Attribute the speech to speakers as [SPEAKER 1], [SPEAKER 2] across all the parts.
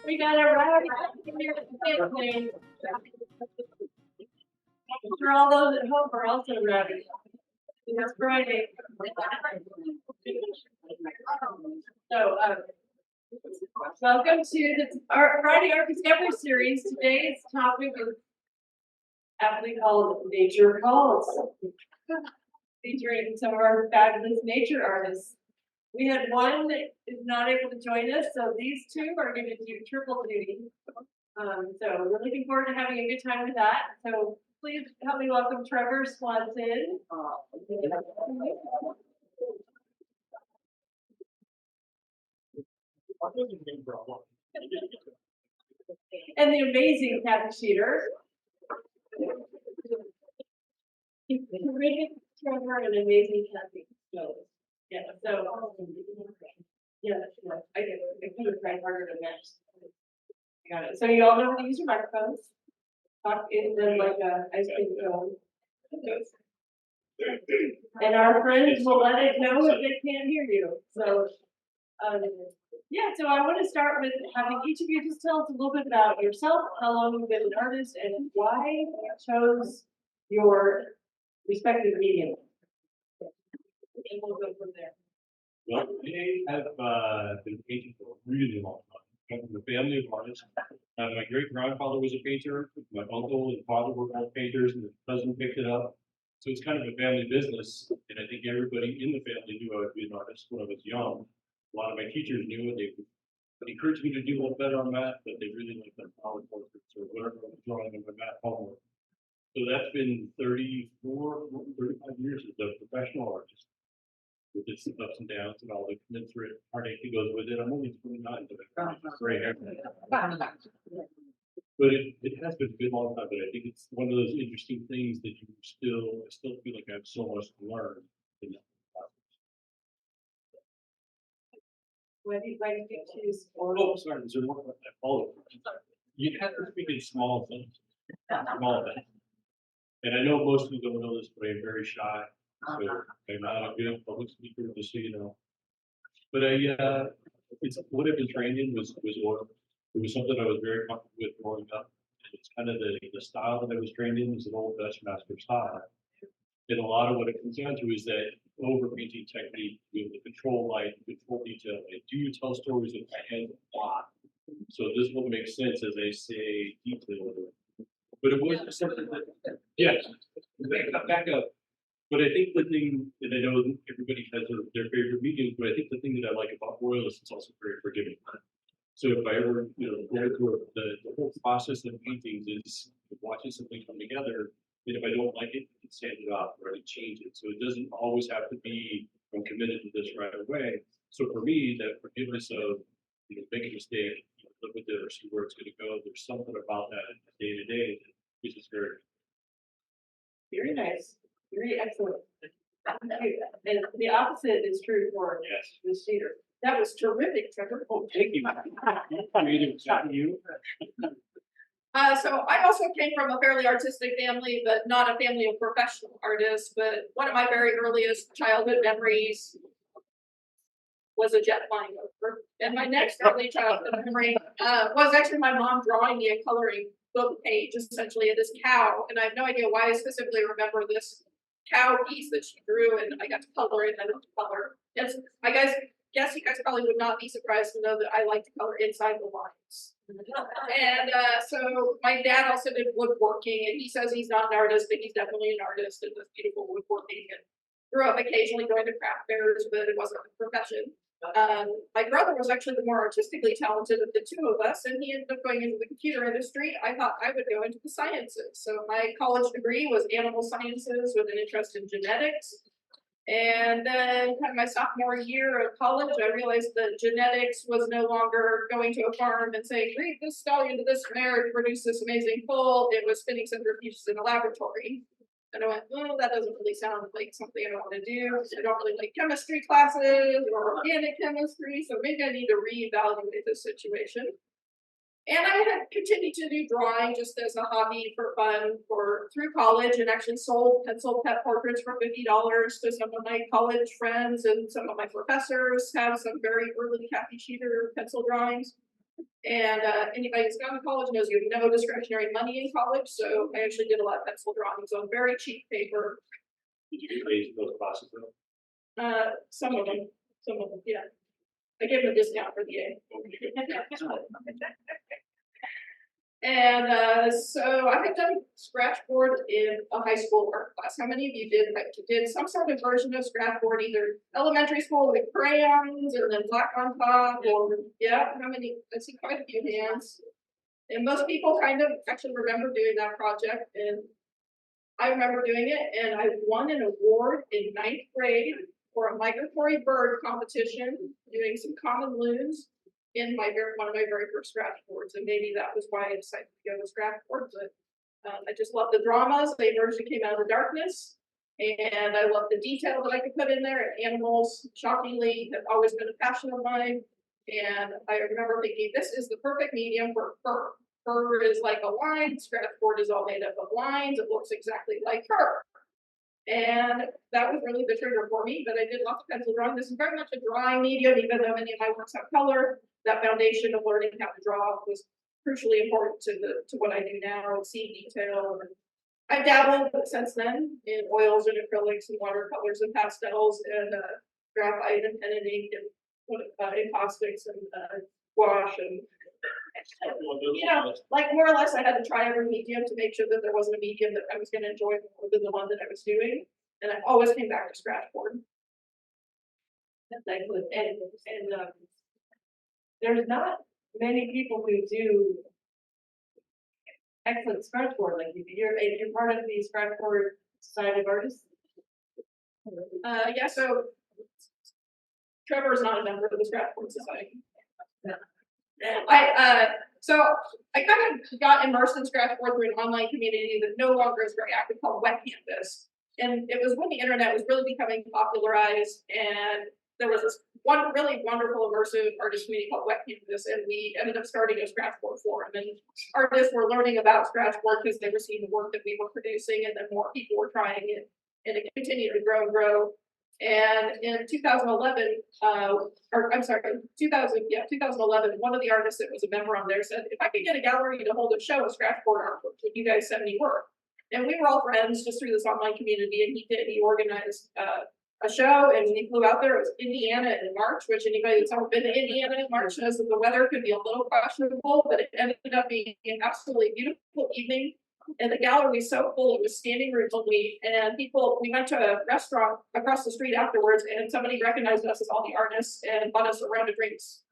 [SPEAKER 1] We got a rowdy family. For all those at home are also rowdy. It's Friday. So, welcome to our Friday Art Discovery Series. Today's topic is aptly called Nature Calls, featuring some of our fabulous nature artists. We had one that is not able to join us, so these two are going to do triple duty. So we're looking forward to having a good time with that. So please help me welcome Trevor, Swanson. And the amazing Cathy. Terrific Trevor and amazing Cathy. Yeah, so yeah, I could have tried harder than that. Got it. So you all know how to use your microphones. Talk in them like a ice cream cone. And our friends will let it know if they can't hear you. So yeah, so I want to start with having each of you just tell us a little bit about yourself, how long you've been an artist, and why you chose your respective medium. And we'll go from there.
[SPEAKER 2] Well, I have been painting for a really long time. I'm from a family of artists. My great grandfather was a painter. My uncle and father were both painters, and the cousin picked it up. So it's kind of a family business, and I think everybody in the family knew I would be an artist when I was young. A lot of my teachers knew it. They would encourage me to do a little better on math, but they really liked my power portraits or whatever I was drawing on my math homework. So that's been 35 years as a professional artist, with its ups and downs and all the commensurate heartache that goes with it. I'm only 29, but I'm gray hair. But it has been a good long time, but I think it's one of those interesting things that I still feel like I have so much to learn in that process.
[SPEAKER 1] Why did you choose?
[SPEAKER 2] Oh, sorry, is there more about that? Oh, you have to speak in small things. Small things. And I know most people don't know this, but I'm very shy. So I'm not a good public speaker, just so you know. But it's what I've been trained in was oil. It was something I was very comfortable with growing up. And it's kind of the style that I was trained in is an old Dutch master style. And a lot of what it comes down to is that over painting technique, the control light, control detail. And do you tell stories with my hands a lot? So this will make sense as I say detail. But it wasn't something that, yes, back up. But I think the thing that I know everybody has their favorite mediums, but I think the thing that I like about oil is it's also very forgiving. So if I ever, go through the whole process of paintings is watching something come together, and if I don't like it, I can sand it off or I can change it. So it doesn't always have to be, I'm committed to this right away. So for me, that forgiveness of, make a mistake, live with it or see where it's going to go, there's something about that day to day which is
[SPEAKER 1] very nice. Very excellent. And the opposite is true for the shooter. That was terrific, Trevor.
[SPEAKER 2] Oh, thank you.
[SPEAKER 3] So I also came from a fairly artistic family, but not a family of professional artists. But one of my very earliest childhood memories was a jet flying over. And my next early childhood memory was actually my mom drawing me a coloring book page, essentially, of this cow. And I have no idea why I specifically remember this cow piece that she drew, and I got to color it, and I love to color. Yes, I guess you guys probably would not be surprised to know that I like to color inside the lines. And so my dad also did woodworking, and he says he's not an artist, but he's definitely an artist and does beautiful woodworking, and grew up occasionally going to craft fairs, but it wasn't a profession. My brother was actually the more artistically talented of the two of us, and he ended up going into the computer industry. I thought I would go into the sciences. So my college degree was animal sciences with an interest in genetics. And then kind of my sophomore year of college, I realized that genetics was no longer going to a farm and saying, breed this stallion to this mare to produce this amazing foal. It was spinning centrifuges in a laboratory. And I went, well, that doesn't really sound like something I want to do. I don't really like chemistry classes or organic chemistry, so maybe I need to reevaluate this situation. And I had continued to do drawing just as a hobby for fun through college, and actually sold pencil pet portraits for $50 to some of my college friends, and some of my professors have some very early Cathy Cheater pencil drawings. And anybody who's gone to college knows you have no discretionary money in college, so I actually did a lot of pencil drawings on very cheap paper.
[SPEAKER 2] Did you pay those classes though?
[SPEAKER 3] Some of them, yeah. I gave them a discount for the A. And so I had done scratchboard in a high school art class. How many of you did some sort of version of scratchboard, either elementary school with crayons and then black on top, or yeah, how many? I see quite a few hands. And most people kind of actually remember doing that project, and I remember doing it, and I won an award in 9th grade for a migratory bird competition, doing some common loons in one of my very first scratchboards, and maybe that was why I decided to go with scratchboard. But I just love the dramas. They emerged came out of the darkness, and I love the detail that I could put in there. And animals, shockingly, have always been a passion of mine. And I remember thinking, this is the perfect medium for fur. Fur is like a line. Scratchboard is all made up of lines. It looks exactly like fur. And that was really the trigger for me, but I did lots of pencil drawing. This is very much a drawing medium, even though many of my works have color. That foundation of learning how to draw was crucially important to what I do now and see detail. And I've dabbled since then in oils and acrylics and watercolors and pastels and graphite and pen and ink and encaustics and gouache and like more or less I had to try every medium to make sure that there wasn't a medium that I was going to enjoy more than the one that I was doing. And I always came back to scratchboard.
[SPEAKER 1] That's excellent. And there's not many people who do excellent scratchboard like you do. You're part of the Scratchboard Society of Artists.
[SPEAKER 3] Yeah, so Trevor is not a member of the Scratchboard Society.
[SPEAKER 1] No.
[SPEAKER 3] So I kind of got immersed in scratchboard through an online community that no longer is very active called Wet Canvas. And it was when the internet was really becoming popularized, and there was this one really wonderful immersive artist community called Wet Canvas, and we ended up starting a scratchboard forum. And artists were learning about scratchboard because they were seeing the work that we were producing, and then more people were trying it, and it continued to grow and grow. And in 2011, 2011, one of the artists that was a member on there said, if I could get a gallery to hold a show of scratchboard artwork, would you guys send me work? And we were all friends just through this online community, and he organized a show, and he flew out there. It was Indiana in March, which anybody that's ever been to Indiana in March knows that the weather could be a little questionable, but it ended up being an absolutely beautiful evening. And the gallery was so full, it was standing room only, and we went to a restaurant across the street afterwards, and somebody recognized us as all the artists and bought us a round of drinks.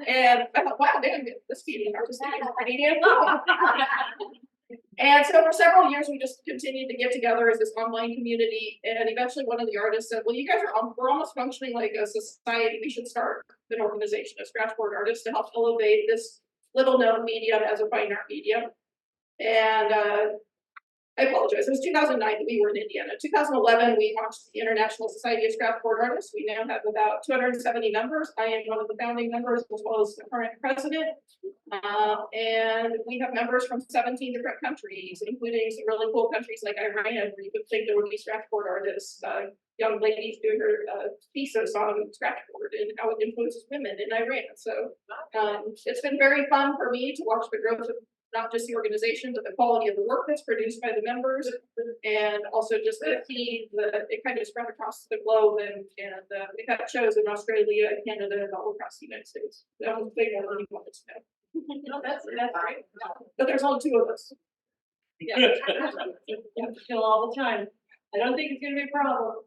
[SPEAKER 3] And I thought, wow, damn, this feeding artistic is pretty damn cool. And so for several years, we just continued to get together as this online community, and eventually one of the artists said, well, you guys we're almost functioning like a society. We should start an organization of scratchboard artists to help elevate this little known medium as a fine art medium. And I apologize, it was 2009 that we were in Indiana. 2011, we launched the International Society of Scratchboard Artists. We now have about 270 members. I am one of the founding members as well as the current president. And we have members from 17 different countries, including some really cool countries like Iran, where you could think there would be scratchboard artists, young ladies doing her thesis on scratchboard and how it influences women in Iran. So it's been very fun for me to watch the growth of not just the organization, but the quality of the work that's produced by the members, and also just the team. It kind of spread across the globe, and we've had shows in Australia, Canada, and all across the United States. That was a big one. You wanted to know.
[SPEAKER 1] No, that's great.
[SPEAKER 3] But there's only 2 of us.
[SPEAKER 1] Yeah, you have to kill all the time. I don't think it's going to be a problem.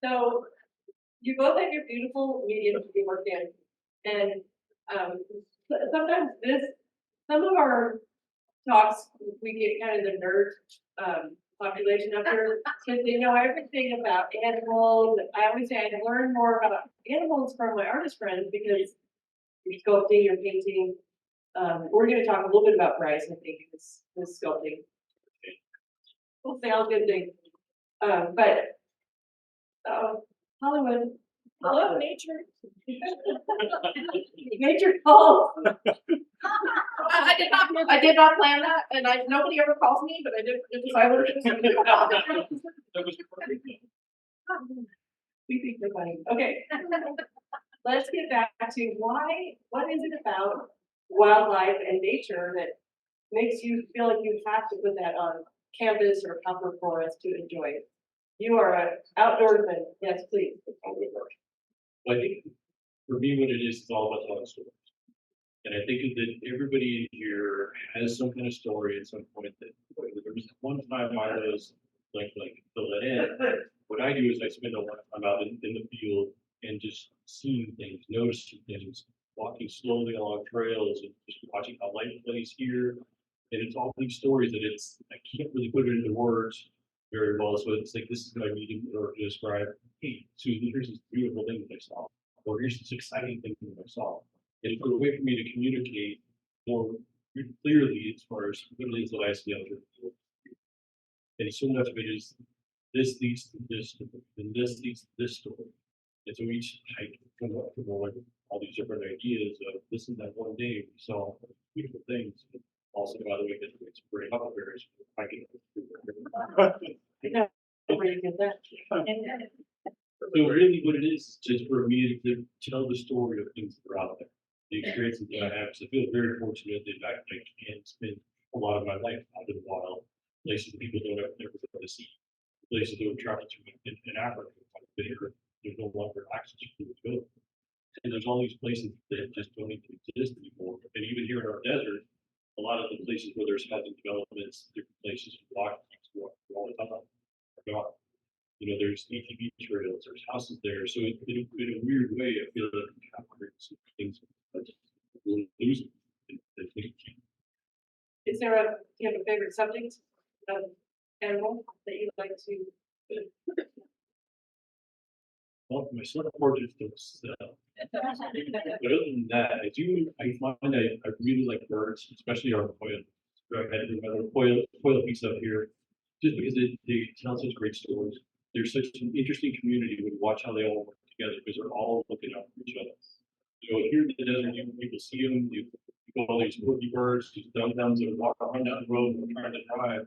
[SPEAKER 1] So you both have your beautiful mediums to work in, and sometimes some of our talks, we get kind of the nerd population up here because they know everything about animals. I always say I learn more about animals from my artist friends because you're sculpting, you're painting. We're going to talk a little bit about Bryce, I think, this sculpting. We'll say all good things. But Hollywood, hello, nature. Nature calls.
[SPEAKER 3] I did not plan that, and nobody ever calls me, but I did decide what it is.
[SPEAKER 2] That was perfect.
[SPEAKER 1] We think they're funny. Okay. Let's get back to what is it about wildlife and nature that makes you feel like you have to put that on campus or public for us to enjoy it. You are an outdoorsman. Yes, please.
[SPEAKER 2] Well, I think for me, what it is all about telling stories. And I think that everybody here has some kind of story at some point that there was one time I was like fill that in. What I do is I spend a lot of time out in the field and just seeing things, noticing things, walking slowly along trails and just watching how life plays here. And it's all these stories that I can't really put it into words very well. So it's like, this is what I need in order to describe, hey, Susan, here's this beautiful thing that I saw, or here's this exciting thing that I saw. And it's a way for me to communicate more clearly as far as what it is that I see out there. And so much of it is this leads to this, and this leads to this story. And so each hike come up with all these different ideas of this and that one day we saw beautiful things. Also, by the way, it's pretty huckleberries. Hiking.
[SPEAKER 1] No, where you get that.
[SPEAKER 2] So really what it is just for me to tell the story of things that are out there. The experiences that I have. So I feel very fortunate that I can spend a lot of my life out in the wild, places that people don't ever go to see, places that would travel to in Africa. But here, there's no longer access for people to go. And there's all these places that just don't even exist anymore. And even here in our desert, a lot of the places where there's housing developments, different places to walk all the time. You know, there's ATV trails, there's houses there. So in a weird way, I feel like we captured some things that we're losing.
[SPEAKER 1] Is there do you have a favorite subject of animal that you'd like to?
[SPEAKER 2] Well, my surfboard just don't sell. But other than that, I find I really like birds, especially our quail. I had another quail piece up here, just because they tell such great stories. There's such an interesting community when you watch how they all work together because they're all looking out for each other. You know, here in the desert, people see them, you go all these rookie birds, these dum-dums that walk around down the road and trying to drive,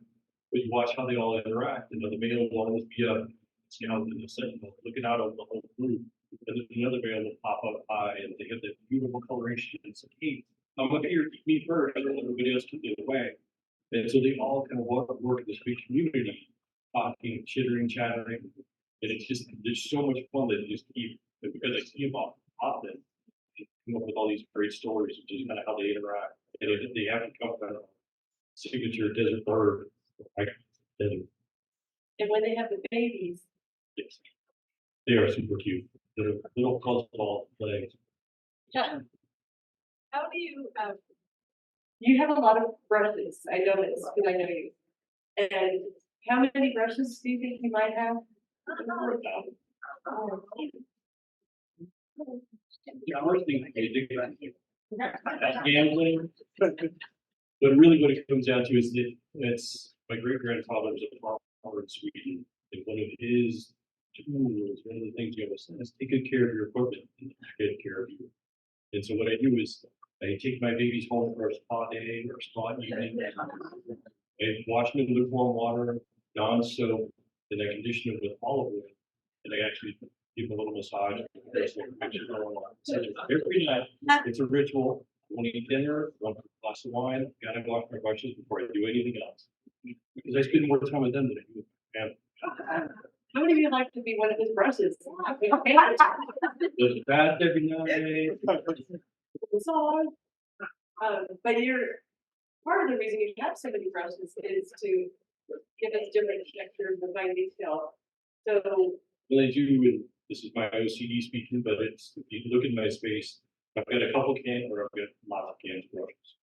[SPEAKER 2] but you watch how they all interact, and the male will always be up, scout in the sentinel, looking out over the whole group. And then another male will pop up high, and they have that beautiful coloration. And say, hey, I'm up here, keep me first, I don't want everybody else to get away. And so they all kind of work in this big community, talking, chittering, chattering. And it's just, there's so much fun that you just keep, because I see them often, they come up with all these great stories, which is kind of how they interact. And they have to come from a signature desert bird, like desert.
[SPEAKER 1] And when they have the babies.
[SPEAKER 2] Yes. They are super cute. They're little colorful legs.
[SPEAKER 1] Yeah. How do you have a lot of brushes, I know this, because I know you. And how many brushes do you think you might have?
[SPEAKER 2] The first thing they do is gambling. But really what it comes down to is that it's my great grandfather was a farmer in Sweden. And one of his tools, one of the things you have to say is take good care of your equipment and take care of you. And so what I do is I take my babies home for a spa day or spa evening. I wash them in lukewarm water, non-soap, and I condition them with olive oil. And I actually give them a little massage. So every night, it's a ritual. When I eat dinner, one glass of wine, gotta wash my brushes before I do anything else. Because I spend more time with them than I do with my family.
[SPEAKER 1] How many of you like to be one of his brushes?
[SPEAKER 2] There's a bath every night.
[SPEAKER 1] Massage. But part of the reason you have so many brushes is to give us different textures and fine detail. So
[SPEAKER 2] Well, I do, and this is my OCD speaking, but it's, if you look in my space, I've got a couple cans, or I've got lots of cans brushes.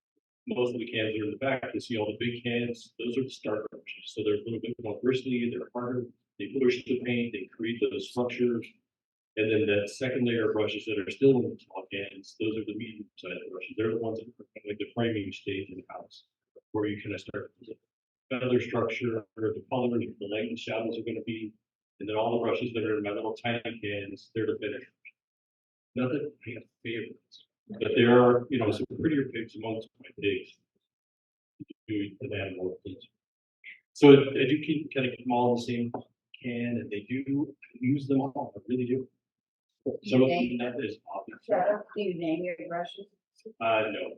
[SPEAKER 2] Most of the cans are in the back. You see all the big cans. Those are the starter brushes. So they're a little bit more bristly. They're harder. They push the paint. They create those structures. And then that second layer of brushes that are still in the small cans, those are the medium-sized brushes. They're the ones that are like the framing stage in the house, where you kind of start the feather structure, or the color, the light and shadows are going to be. And then all the brushes that are in my little tiny cans, they're the finish. Not that I have favorites, but there are, you know, some prettier pigs amongst my pigs. Do the animal things. So I do kind of keep them all in the same can, and they do use them all. I really do. Some of them that is obvious.
[SPEAKER 4] Trevor, do you name your brushes?
[SPEAKER 2] No,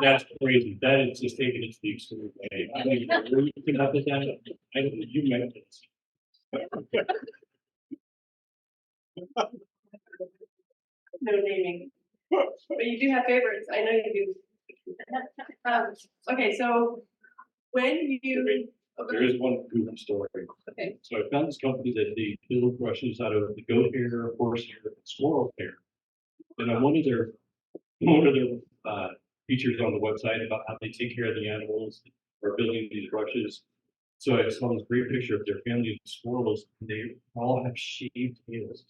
[SPEAKER 2] that's crazy. That is just taking it to the extreme way. I mean, you think about this, I don't, you meant this.
[SPEAKER 1] No naming. But you do have favorites, I know you do. Okay, so when you.
[SPEAKER 2] There is one goofy story.
[SPEAKER 1] Okay.
[SPEAKER 2] So I found this company that they build brushes out of the goat hair, horse hair, and squirrel hair. And on one of their features on the website about how they take care of the animals or building these brushes. So I saw this great picture of their family of squirrels, and they all have shaved tails.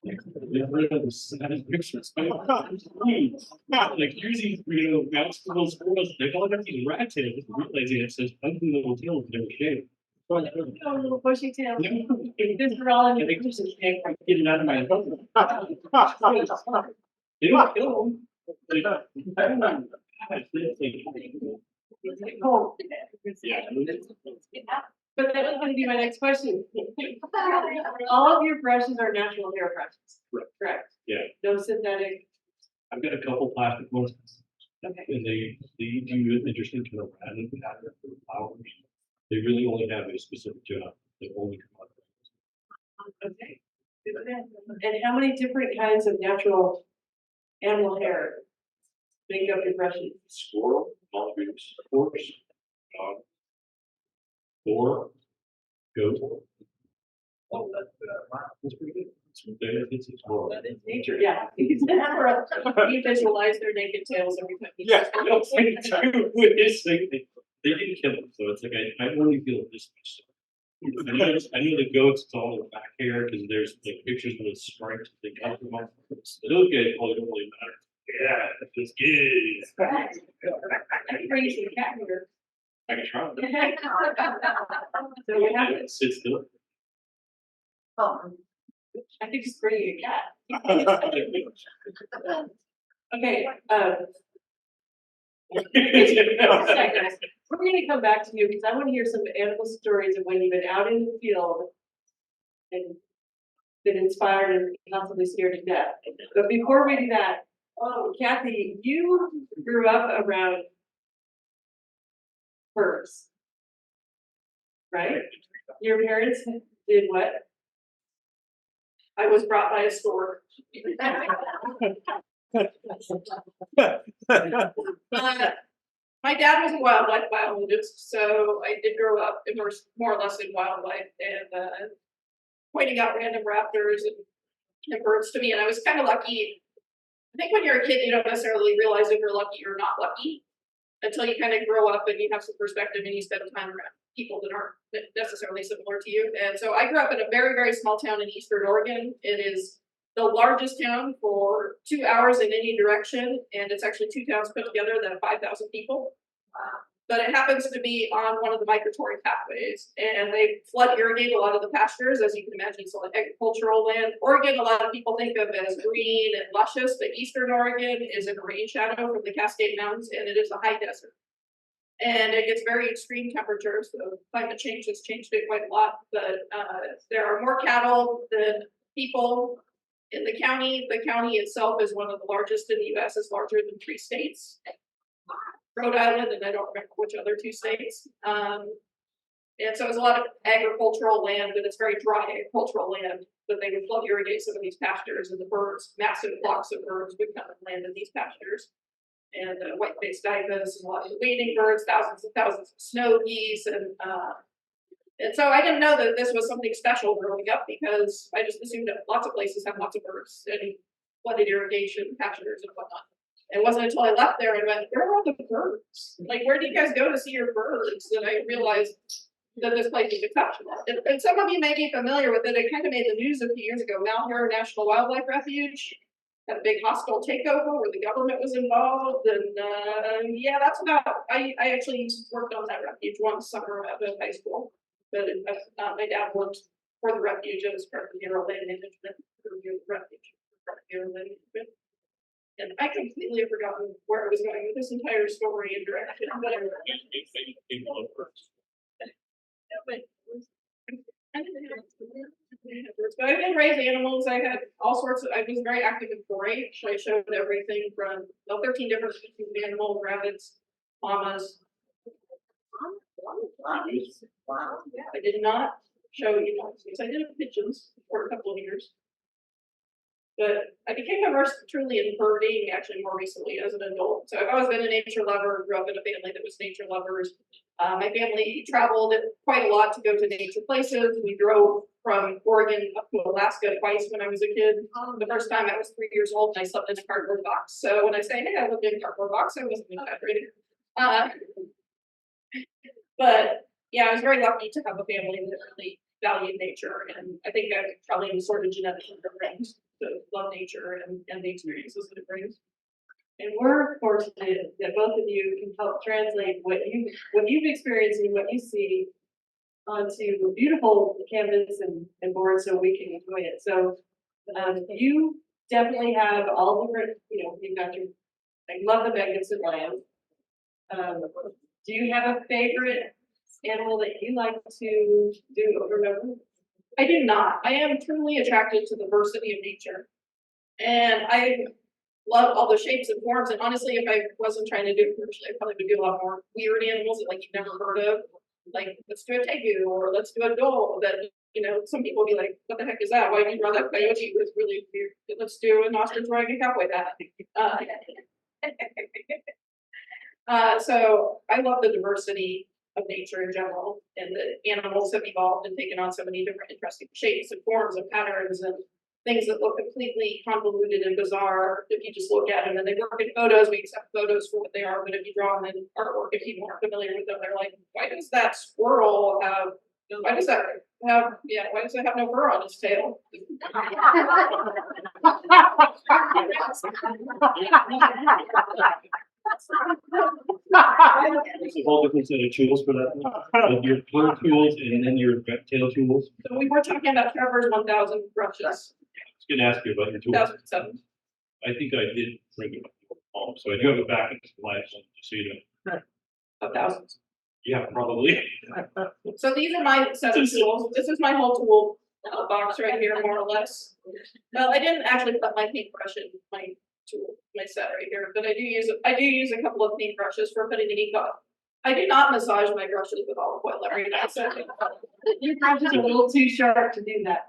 [SPEAKER 2] Like, they're one of the saddest pictures. Like here's these, mouse little squirrels, they all got these rat tails, realizing it says ugly little tails, they're shaved.
[SPEAKER 1] Oh, little bushy tail. This is all in your pictures.
[SPEAKER 2] Get it out of my head. They don't kill them.
[SPEAKER 1] But that was going to be my next question. All of your brushes are natural hair brushes. Correct.
[SPEAKER 2] Yeah.
[SPEAKER 1] No synthetic.
[SPEAKER 2] I've got a couple plastic ones.
[SPEAKER 1] Okay.
[SPEAKER 2] And they do an interesting kind of random pattern for flowers. They really only have a specific job. They only come out.
[SPEAKER 1] Okay. And how many different kinds of natural animal hair make up your brushes?
[SPEAKER 2] Squirrel, mongoose, horse, dog, boar, goat. Oh, that's pretty good. It's a squirrel.
[SPEAKER 1] That is nature, yeah.
[SPEAKER 3] You visualize their naked tails every time.
[SPEAKER 2] Yeah, I don't think it's like they didn't kill them, so it's like I only feel this much. I know the goats, it's all their back hair because there's like pictures with stripes they cut them off. Okay, well, it don't really matter. Yeah, it just is.
[SPEAKER 1] Crazy cat hair.
[SPEAKER 2] I can try.
[SPEAKER 1] So we have
[SPEAKER 2] It sits still.
[SPEAKER 1] I think it's bringing a cat. Okay, we're gonna come back to you because I want to hear some animal stories of when you've been out in the field and been inspired and possibly scared to death. But before we do that, Cathy, you grew up around birds, right? Your parents did what?
[SPEAKER 3] I was brought by a stork. My dad was a wildlife biologist, so I did grow up immersed more or less in wildlife and pointing out random raptors and birds to me. And I was kind of lucky. I think when you're a kid, you don't necessarily realize if you're lucky or not lucky until you kind of grow up and you have some perspective and you spend time around people that aren't necessarily similar to you. And so I grew up in a very, very small town in Eastern Oregon. It is the largest town for 2 hours in any direction, and it's actually two towns put together that have 5,000 people. But it happens to be on one of the migratory pathways, and they flood irrigate a lot of the pastures, as you can imagine. It's like agricultural land. Oregon, a lot of people think of as green and luscious, but Eastern Oregon is in a rain shadow from the Cascade Mountains, and it is a high desert. And it gets very extreme temperatures. So climate change has changed it quite a lot, but there are more cattle than people in the county. The county itself is one of the largest in the US, it's larger than 3 states. Rhode Island, and I don't remember which other 2 states. And so it's a lot of agricultural land, but it's very dry agricultural land, but they would flood irrigate some of these pastures, and the birds, massive flocks of birds would come and land in these pastures. And white-faced ibis, and a lot of wading birds, thousands of snow geese, and so I didn't know that this was something special growing up because I just assumed that lots of places have lots of birds and flooded irrigation pastures and whatnot. It wasn't until I left there and went, where are all the birds? Like, where do you guys go to see your birds? And I realized that this place is exceptional. And some of you may be familiar with it. It kind of made the news a few years ago. Mount Hero National Wildlife Refuge had a big hostile takeover where the government was involved. And yeah, that's about, I actually worked on that refuge one summer out of high school. But my dad worked for the refuge as part of the Bureau of Land Management, for the refuge, part of the Bureau of Land Management. And I completely have forgotten where I was going with this entire story and direction. But But I did raise animals. I had all sorts of, I was very active in 4-H. I showed everything from 13 different species of animals, rabbits, llamas.
[SPEAKER 4] Wow.
[SPEAKER 3] I did not show you because I did pigeons for a couple of years. But I became immersed truly in birding actually more recently as an adult. So I've always been a nature lover, grew up in a family that was nature lovers. My family traveled quite a lot to go to nature places. We drove from Oregon up to Alaska twice when I was a kid. The first time I was 3 years old and I slept in a cardboard box. So when I say, hey, I lived in a cardboard box, I wasn't exaggerating. But yeah, I was very lucky to have a family that really valued nature. And I think I probably was sort of genetically programmed to love nature and the experiences that it brings.
[SPEAKER 1] And we're fortunate that both of you can help translate what you've experienced and what you see onto beautiful canvas and board so we can enjoy it. So you definitely have all different, you've got your, I love the magnificent lion. Do you have a favorite animal that you like to do over and over?
[SPEAKER 3] I do not. I am truly attracted to the diversity of nature. And I love all the shapes and forms. And honestly, if I wasn't trying to do it commercially, I probably would do a lot more weird animals that like you've never heard of. Like let's do a tegu or let's do a dole that some people would be like, what the heck is that? Why did you draw that coyote? It was really weird. Let's do an ostrich riding a cowboy that. So I love the diversity of nature in general, and the animals have evolved and taken on so many different interesting shapes and forms and patterns and things that look completely convoluted and bizarre if you just look at them. And they work in photos, we accept photos for what they are, but if you draw them in artwork, if you aren't familiar with them, they're like, why does that squirrel have, why does it have no fur on its tail?
[SPEAKER 2] There's a whole different set of tools for that. Like your fur tools and then your tail tools.
[SPEAKER 3] So we were talking about Trevor's 1,000 brushes.
[SPEAKER 2] I was gonna ask you about your tools.
[SPEAKER 3] 2007.
[SPEAKER 2] I think I did bring it home, so I do have it back in the live, just so you know.
[SPEAKER 3] Of thousands.
[SPEAKER 2] Yeah, probably.
[SPEAKER 3] So these are my set of tools. This is my whole tool box right here, more or less. Well, I didn't actually put my paintbrush in my tool, my set right here, but I do use a couple of paintbrushes for putting the ink on. I do not massage my brushes with olive oil every day. So
[SPEAKER 1] your brushes are a little too sharp to do that.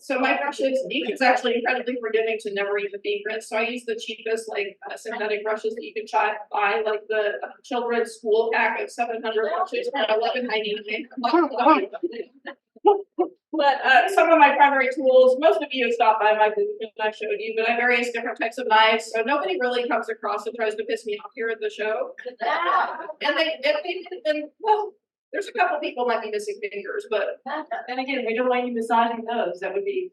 [SPEAKER 3] So my brushes, ink is actually incredibly forgiving to never even be rinsed. So I use the cheapest synthetic brushes that you can buy, like the children's school pack of 700 brushes for $11.99. But some of my primary tools, most of you have stopped by my booth and I've showed you, but I have various different types of knives. So nobody really comes across and tries to piss me off here at the show. And well, there's a couple people might be missing fingers, but
[SPEAKER 1] And again, we don't want you massaging those. That would be.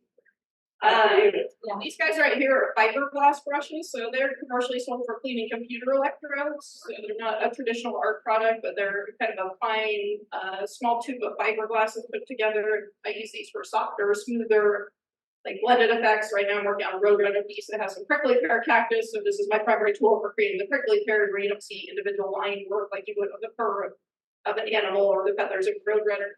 [SPEAKER 3] these guys right here are fiberglass brushes, so they're commercially sold for cleaning computer electrodes. So they're not a traditional art product, but they're kind of a fine, small tube of fiberglass that's put together. I use these for softer, smoother, like blended effects. Right now I'm working on a roadrunner piece that has some prickly pear cactus, so this is my primary tool for creating the prickly pears where you don't see individual line work like you would of the fur of an animal or the feathers of a roadrunner.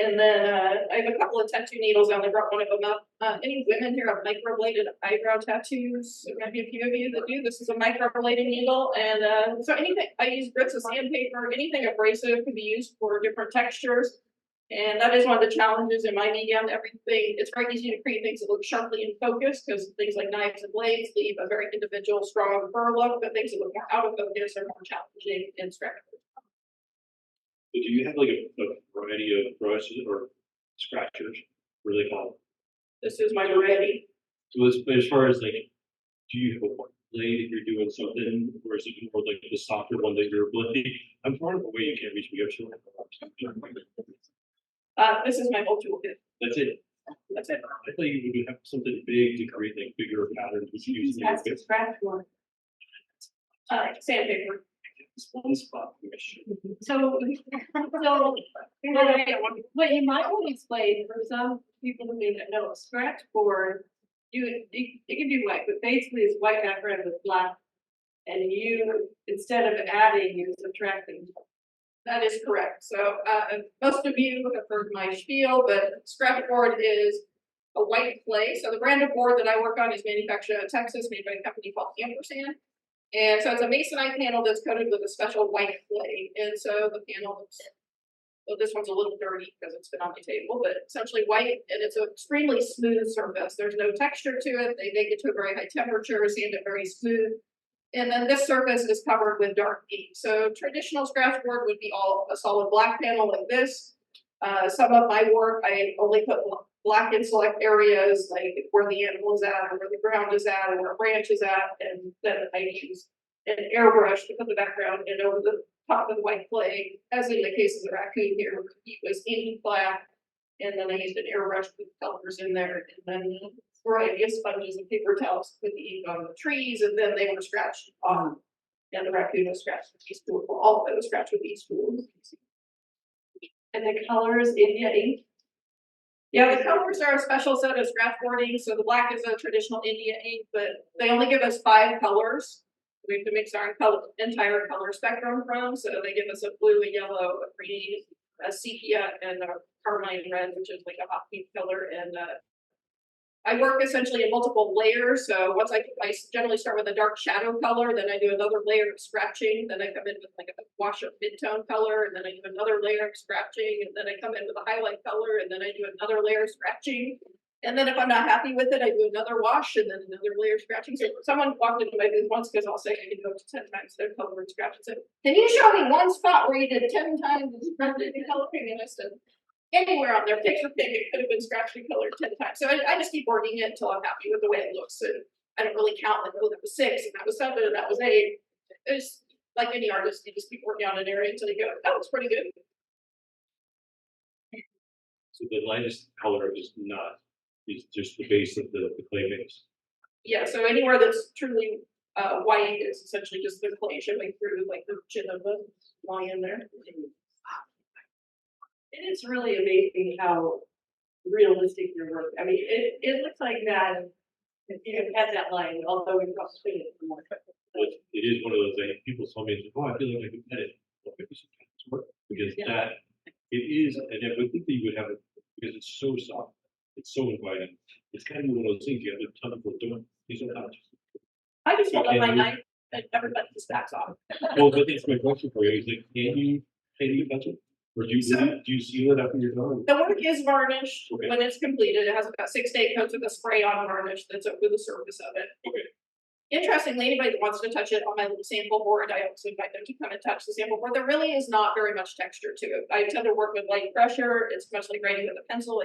[SPEAKER 3] And then I have a couple of tattoo needles. I only brought one of them up. Any women here have microbladed eyebrow tattoos? There might be a few of you that do. This is a microbladed needle. And so anything, I use grits of sandpaper, anything abrasive can be used for different textures. And that is one of the challenges in my medium. Everything, it's very easy to create things that look sharply in focus because things like knives and blades leave a very individual, strong fur look, but things that look more out of focus are more challenging and stretchable.
[SPEAKER 2] Do you have like a variety of brushes or scratchers? Really called?
[SPEAKER 3] This is my variety.
[SPEAKER 2] So as far as like, do you have a blade if you're doing something, or is it more like the softer one that you're blading? I'm far enough away you can't reach me.
[SPEAKER 3] This is my whole toolkit.
[SPEAKER 2] That's it.
[SPEAKER 3] That's it.
[SPEAKER 2] I thought you would have something big to create like bigger patterns. Which you use
[SPEAKER 1] That's the scratch one.
[SPEAKER 3] Sandpaper.
[SPEAKER 2] one spot.
[SPEAKER 1] So what you might want to explain for some people who may not know, a scratch board, it can be white, but basically it's white background with black, and you, instead of adding, you're subtracting.
[SPEAKER 3] That is correct. So, most of you have heard my spiel, but scratch board is a white clay. So the brand of board that I work on is manufactured in Texas, made by a company called Ampersand. And so it's a masonite panel that's coated with a special white clay. And so the panel looks, well, this one's a little dirty because it's been on my table, but essentially white, and it's an extremely smooth surface. There's no texture to it. They make it to a very high temperature, sand it very smooth. And then this surface is covered with dark ink. So traditional scratch board would be all a solid black panel like this. Some of my work, I only put black in select areas, like where the animal is at, or where the ground is at, or where a branch is at, and then I use an airbrush to put the background in over the top of the white clay, as in the case of the raccoon here, where he was inked black, and then I used an airbrush to put colors in there, and then a variety of sponges and paper towels to put the ink on the trees, and then they were scratched on, and the raccoon was scratched with these tools, all of it was scratched with these tools.
[SPEAKER 1] And the colors, India ink.
[SPEAKER 3] Yeah, the colors are a special set of scratch boarding. So the black is a traditional India ink, but they only give us 5 colors. We have to mix our entire color spectrum from. So they give us a blue, a yellow, a green, a sepia, and a carmine red, which is like a hot pink color. And I work essentially in multiple layers. So once I generally start with a dark shadow color, then I do another layer of scratching, then I come in with like a wash of mid-tone color, and then I do another layer of scratching, and then I come in with a highlight color, and then I do another layer of scratching. And then if I'm not happy with it, I do another wash and then another layer of scratching. So someone walked into my booth once because I'll say I can go up to 10 times their color and scratch and said, "Can you show me one spot where you did 10 times the color painting?" And I said, "Anywhere on there, picture thing, it could have been scratched and colored 10 times." So I just keep working it until I'm happy with the way it looks. And I don't really count like, oh, that was 6, and that was 7, and that was 8. It's like any artist, you just keep working on an area until you go, that looks pretty good.
[SPEAKER 2] So the lightest color is just the base of the clay base.
[SPEAKER 3] Yeah, so anywhere that's truly white is essentially just the clay showing through like the chin of the lion there.
[SPEAKER 1] It is really amazing how realistic your work. I mean, it looks like that. You had that line, although we've got to clean it more.
[SPEAKER 2] But it is one of those things, people tell me, oh, I feel like I could edit. Well, maybe sometimes it's work, because that, it is, and I would think that you would have it, because it's so soft, it's so inviting. It's kind of one of those things you have to tell people doing, these are not just.
[SPEAKER 3] I just hold up
[SPEAKER 2] Okay,
[SPEAKER 3] my knife and everybody just backs off.
[SPEAKER 2] Well, but that's my question for you, is like, can you touch it? Or do you seal it after you're done?
[SPEAKER 3] The work is varnished
[SPEAKER 2] Okay.
[SPEAKER 3] when it's completed. It has about 6 to 8 coats of a spray on varnish that's over the surface of it.
[SPEAKER 2] Okay.
[SPEAKER 3] Interestingly, anybody that wants to touch it on my little sample board, I also invite them to come and touch the sample board. There really is not very much texture to it. I tend to work with light pressure. It's much like writing with a pencil.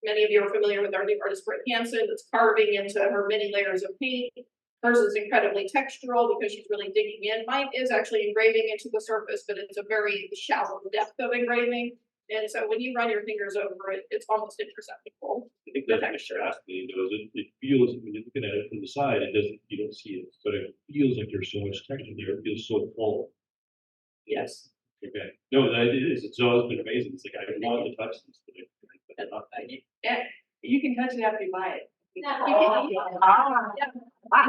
[SPEAKER 3] Many of you are familiar with our new artist, Britt Hansen, that's carving into her many layers of paint. Hers is incredibly textural because she's really digging in. Mine is actually engraving into the surface, but it's a very shallow depth of engraving. And so when you run your fingers over it, it's almost imperceptible.
[SPEAKER 2] I think
[SPEAKER 3] The
[SPEAKER 2] that's
[SPEAKER 3] texture.
[SPEAKER 2] fascinating, because it feels, when you're looking at it from the side, you don't see it, but it feels like there's so much texture there, it feels so full.
[SPEAKER 3] Yes.
[SPEAKER 2] Okay, no, that it is, it's always been amazing, it's like, I want to touch this, but
[SPEAKER 1] Yeah, you can touch it after you buy it.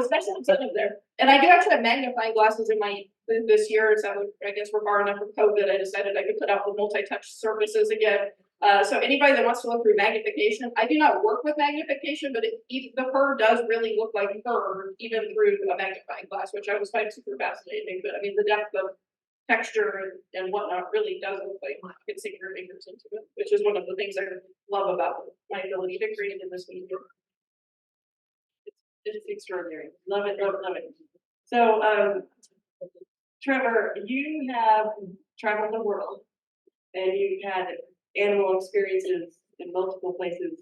[SPEAKER 3] Especially in some of there. And I do actually have magnifying glasses in my this year, so I guess we're far enough from COVID. I decided I could put out the multi-touch surfaces again. So anybody that wants to look through magnification, I do not work with magnification, but the fur does really look like fur, even through a magnifying glass, which I was finding super fascinating. But I mean, the depth of texture and whatnot really does look like you can sink your fingers into it, which is one of the things I love about my ability to create in this medium.
[SPEAKER 1] It's extraordinary. Love it, love it, love it. So, Trevor, you have traveled the world and you've had animal experiences in multiple places.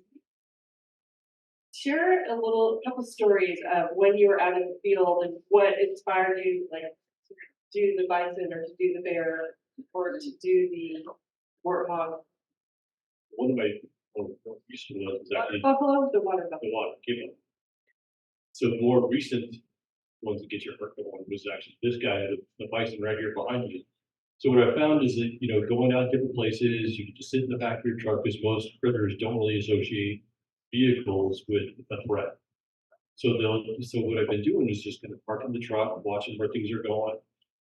[SPEAKER 1] Share a couple stories of when you were out in the field and what inspired you, like to do the bison or to do the bear or to do the warthog.
[SPEAKER 2] one of my recent ones is actually
[SPEAKER 1] Buffalo, the water
[SPEAKER 2] the
[SPEAKER 1] buffalo.
[SPEAKER 2] one, give them. So the more recent ones that get your heart going was actually this guy, the bison right here behind you. So what I found is that, going out different places, you can just sit in the back of your truck, because most critters don't really associate vehicles with a threat. So what I've been doing is just kind of parking the truck, watching where things are going.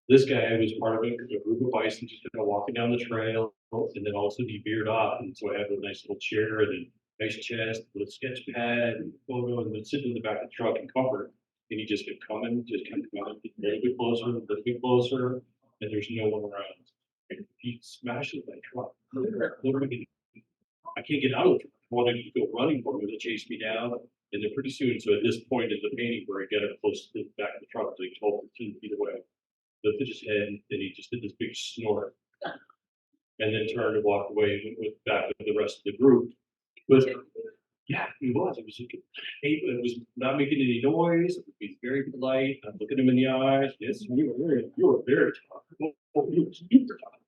[SPEAKER 2] This guy was part of a group of bison just kind of walking down the trail, and then all of a sudden he veered off, and so I had a nice little chair and a nice chest with a sketch pad and photo, and then sitting in the back of the truck in comfort. And he just kept coming, getting a little bit closer, and there's no one around. And he smashes my truck. Literally, I can't get out of the truck. I wanted to go running for him to chase me down. And then pretty soon, so at this point in the painting where I get up close to the back of the truck, like 12, 15 feet away, lifted his head, and he just did this big snort. And then turned and walked away with back with the rest of the group. But yeah, he was. It was not making any noise. He's very polite. I'm looking him in the eyes. Yes, you were very tough. Oh, you were super tough.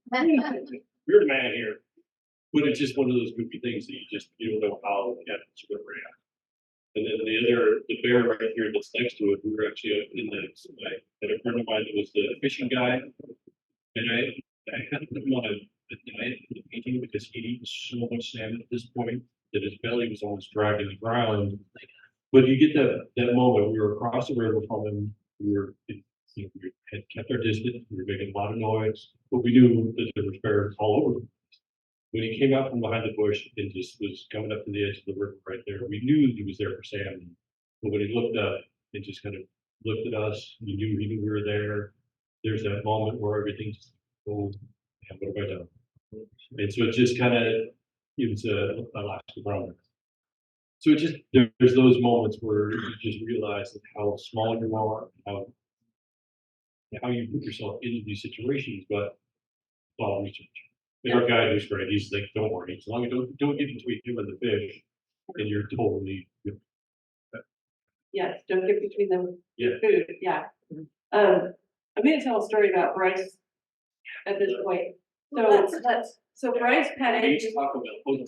[SPEAKER 2] You're the man here. But it's just one of those goofy things that you don't know how it's going to react. And then the bear right here that's next to it, we were actually up in I had a friend of mine that was the fishing guy, and I had to put him on a diet for the painting because he'd eaten so much salmon at this point that his belly was almost dragging the ground. But you get that moment, we were across the river from him, we had kept our distance, we were making a lot of noise, but we knew that there was bears all over. When he came out from behind the bush and just was coming up to the edge of the river right there, we knew he was there for salmon. But when he looked up and just kind of looked at us, he knew we were there. There's that moment where everything just, oh, man, what have I done? And so it just kind of, it was a last barometer. So it just, there's those moments where you just realize that how small you are, how you put yourself into these situations, but follow research. And our guide was great. He's like, don't worry, as long as don't get between you and the fish, and you're totally good.
[SPEAKER 1] Yes, don't get between them.
[SPEAKER 2] Yeah.
[SPEAKER 1] Food, yeah. I'm gonna tell a story about Bryce at this point. So Bryce Pettit,
[SPEAKER 2] Taco Bell.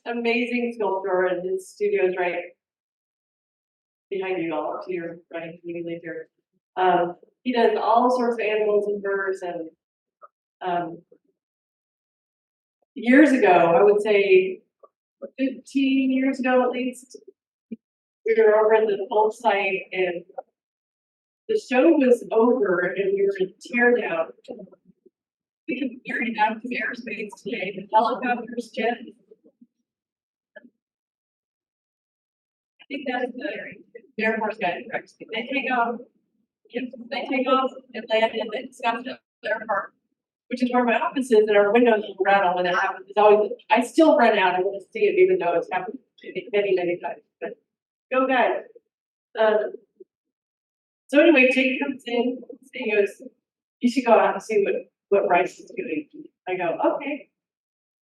[SPEAKER 1] amazing sculptor, and his studio is right behind you all, to your right, immediately here. He does all sorts of animals and birds, and years ago, I would say 15 years ago at least, we were over at the old site, and the show was over, and we were in tear down. We have very active airspace today, the helicopters, jets. I think that's the Air Force guy, correct? They take off and land in the Scottsdale Airport, which is where my office is, and our windows will rattle when it happens. It's always, I still run out, I want to see it, even though it's happened many, many times. But go guys. So anyway, Jake comes in, he goes, you should go out and see what Bryce is doing. I go, okay.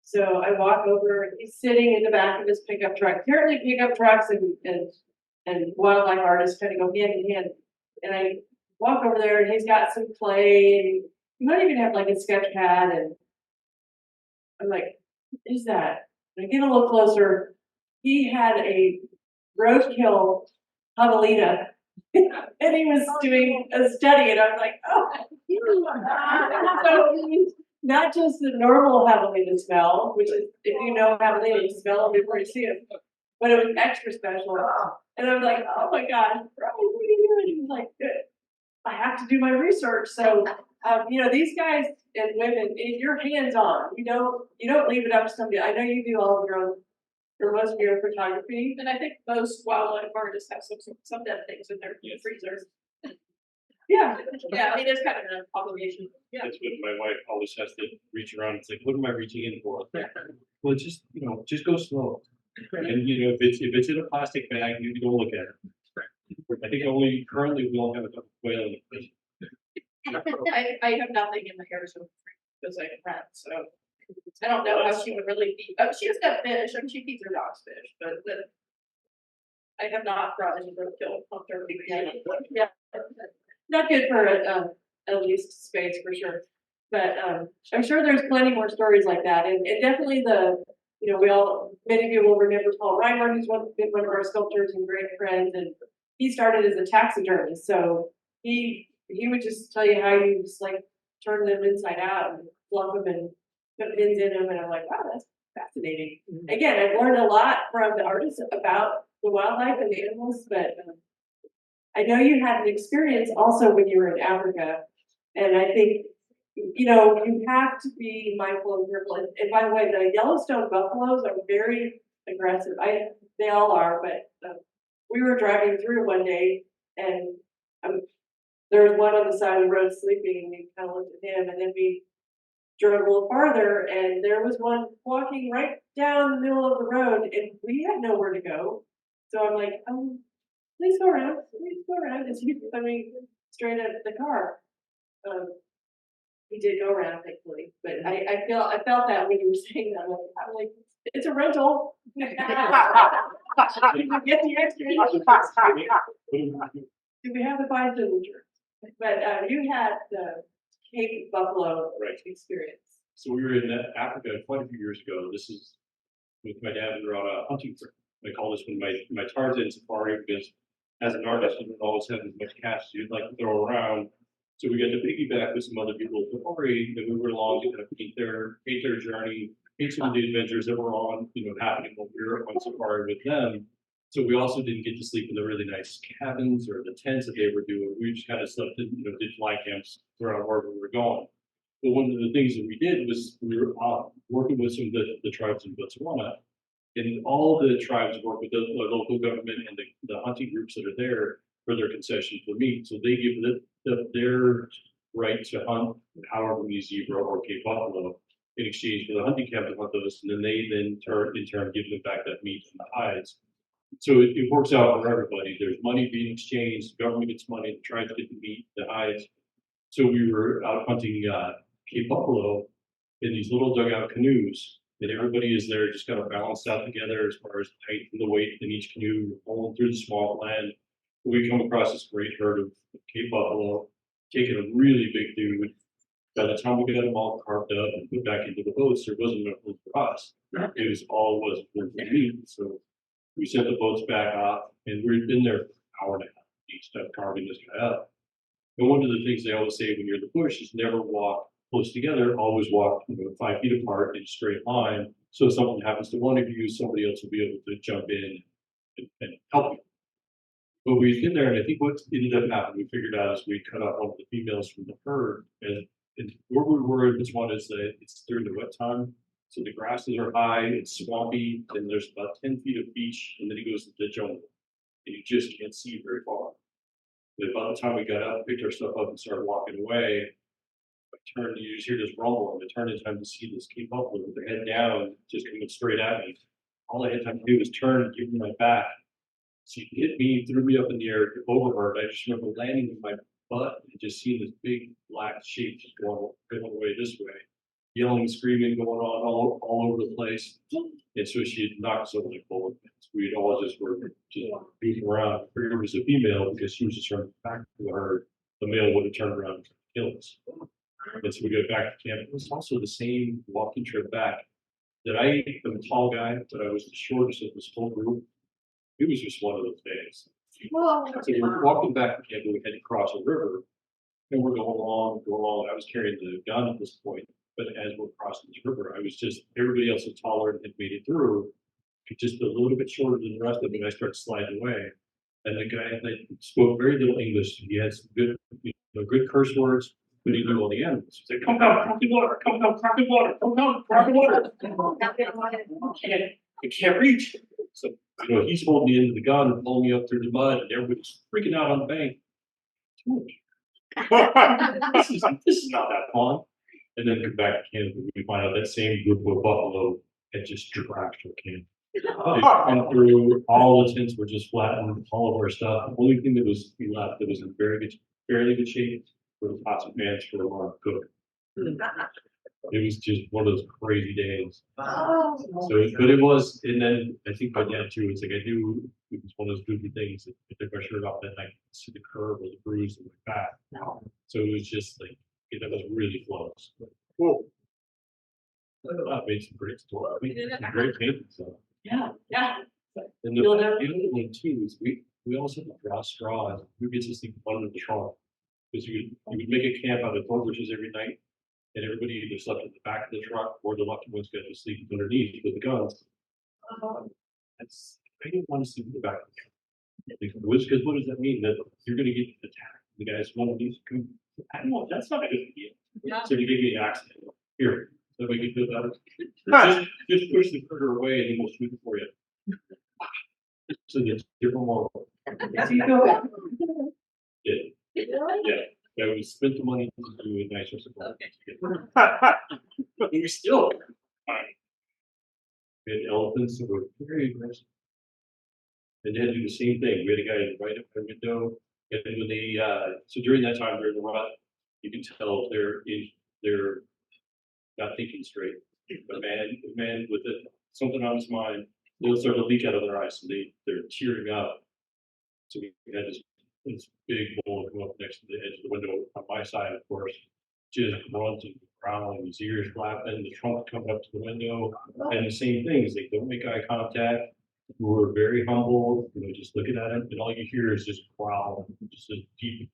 [SPEAKER 1] So I walk over, and he's sitting in the back of his pickup truck. Apparently pickup trucks and wildlife artists kind of go hand in hand. And I walk over there, and he's got some clay, and he might even have like a sketch pad, and I'm like, what is that? And I get a little closer. He had a roadkill jabalina, and he was doing a study, and I was like, oh. So not just the normal jabalina smell, which is, if you know jabalina, you smell them before you see them, but it was extra special. And I was like, oh my God, Brian, what are you doing? He was like, good. I have to do my research. So, these guys and women, you're hands on. You don't leave it up to somebody. I know you do all of your own, or most of your own photography.
[SPEAKER 3] And I think most wildlife artists have some dead things in their freezers.
[SPEAKER 1] Yeah.
[SPEAKER 3] Yeah, it is kind of an obligation. Yeah.
[SPEAKER 2] That's what my wife always has to reach around and say, what am I reaching in for? Well, just go slow. And if it's in a plastic bag, you don't look at it. I think currently we only have a couple whale in the fish.
[SPEAKER 3] I have nothing in the hair so because I rent, so I don't know how she would really feed. She has got fish. I mean, she feeds her dogs fish, but I have not brought any roadkill on Thursday.
[SPEAKER 1] Yeah, not good for at least space for sure. But I'm sure there's plenty more stories like that, and definitely many people remember Paul Reimer, who's been one of our sculptors and great friends, and he started as a taxidermist, so he would just tell you how you just like turn them inside out and plug them and put pins in them, and I'm like, wow, that's fascinating. Mm-hmm. Again, I've learned a lot from the artists about the wildlife and the animals, but I know you had an experience also when you were in Africa, and I think, you know, you have to be mindful and careful. And by the way, the Yellowstone buffaloes are very aggressive. They all are, but we were driving through one day, and there was one on the side of the road sleeping, and we kind of looked at him, and then we drove a little farther, and there was one walking right down the middle of the road, and we had nowhere to go. So I'm like, please go around, as he was coming straight at the car. We did go around, thankfully, but I felt that when you were saying that, I'm like, it's a rental. You can get the extra. Do we have the buy insurance? But you had the Cape Buffalo experience.
[SPEAKER 2] So we were in Africa quite a few years ago. This is with my dad. We were on a hunting trip. I call this one my Tarzan safari because as an artist, you don't always have as much cash as you'd like to throw around. So we got to piggyback with some other people's safari that we were along to kind of paint their journey, paint some of the adventures that were happening when we were on safari with them. So we also didn't get to sleep in the really nice cabins or the tents that they were doing. We just kind of slept in, did fly camps throughout wherever we were going. But one of the things that we did was we were working with some of the tribes in Botswana, and all the tribes work with the local government and the hunting groups that are there for their concession for meat. So they give their right to hunt however many zebra or Cape buffalo in exchange for the hunting camp to hunt those, and then they in turn give them back that meat and the hides. So it works out for everybody. There's money being exchanged, the government gets money, the tribes get the meat, the hides. So we were out hunting Cape buffalo in these little dugout canoes, and everybody is there just kind of balanced out together as far as the height and the weight in each canoe, rolling through the swamp land. We come across this great herd of Cape buffalo, taking a really big dude. By the time we got them all carved up and put back into the boats, there wasn't enough room for us. It was all was for meat. So we sent the boats back off, and we'd been there for an hour and a half each time carving this guy up. And one of the things they always say when you're in the bush is never walk close together, always walk 5 feet apart in a straight line. So if something happens to one of you, somebody else will be able to jump in and help you. But we've been there, and I think what ended up happening, we figured out is we cut off one of the females from the herd, and where we were in Botswana is that it's during the wet time. So the grasses are high, it's swampy, and there's about 10 feet of beach, and then it goes to the jungle. And you just can't see very far. But by the time we got up, picked our stuff up, and started walking away, I turned, you just hear this rumble, and I turned in time to see this Cape buffalo with their head down, just coming straight at me. All I had time to do was turn and give me my back. She hit me, threw me up in the air over her, and I just remember landing with my butt and just seeing this big black shape just going away this way, yelling, screaming, going on all over the place. And so she had knocked us over like bowling pins. We all just were just beating around. I figured it was a female because she was just turning back to the herd. The male would have turned around and killed us. And so we got back to camp. It was also the same walking trip back that I am a tall guy, but I was the shortest of this whole group. It was just one of those days. So we're walking back to camp, and we had to cross a river, and we're going along. I was carrying the gun at this point, but as we're crossing this river, I was just, everybody else was taller and had made it through, just a little bit shorter than the rest of them. I started sliding away, and the guy that spoke very little English. He had some good, good curse words, but he knew all the animals. He said, "Come down, crack the water! Come down, crack the water! Come down, crack the water!" I can't reach. So he's holding the end of the gun and pulling me up through the mud, and everybody's freaking out on the bank. This is not that fun. And then come back to camp, and we find out that same group of buffalo had just trashed our camp. They come through, all the tents were just flattened, all of our stuff. The only thing that was left that was in fairly good shape were the pots and pans for our cook. It was just one of those crazy days. So, but it was, and then I think by then too, it's like I knew it was one of those goofy things that I took my shirt off that night, see the curve or the bruise in my back. So it was just like, that was really close. Whoa. I made some great stories. I mean, some great paintings. So.
[SPEAKER 1] Yeah.
[SPEAKER 2] And the other thing too is we also had to draw straws. We get to sleep under the trunk because you would make a camp out of thorn bushes every night. And everybody either slept in the back of the truck or the lucky ones got to sleep underneath with the guns. I didn't want to sleep in the back of the truck. Because what does that mean? That you're gonna get attacked, the guy's one of these, I don't know, that's not a good idea.
[SPEAKER 3] Yeah.
[SPEAKER 2] So you give me an accident, here, so we can feel better. Just push the critter away and he will shoot it for you. So it's different more.
[SPEAKER 1] So you go back.
[SPEAKER 2] Yeah, yeah, we spent the money to do a nicer support. But we still. We had elephants that were very aggressive. And they had to do the same thing. We had a guy right up the window. And when they, so during that time, during the rut, you can tell they're not thinking straight. A man with something on his mind, they'll start to leak out of their eyes, so they're tearing up. So we had this big bull come up next to the edge of the window on my side, of course, just grunting, growling, his ears flapping, the trunk coming up to the window, and the same things. They don't make eye contact. We were very humble, just looking at him, and all you hear is just growl, just a deep.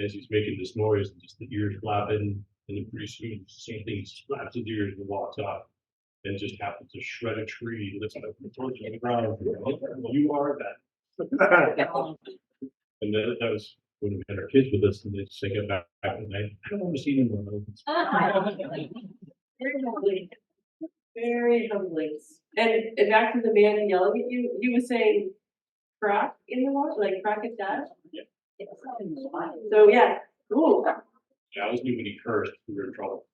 [SPEAKER 2] As he's making this noise, and just the ears flapping, and then pretty soon, the same thing, he flaps his ears and walks off. And just happens to shred a tree, lifts up the torch on the ground. You are that. And that was when we had our kids with us, and they just get back at night. I don't want to see them one of those.
[SPEAKER 1] Very humbling. Very humbling. And back to the man yelling at you, he was saying crack in the water, like crack it down.
[SPEAKER 2] Yeah.
[SPEAKER 1] So yeah, cool.
[SPEAKER 2] Yeah, I always knew when he cursed, we were in trouble.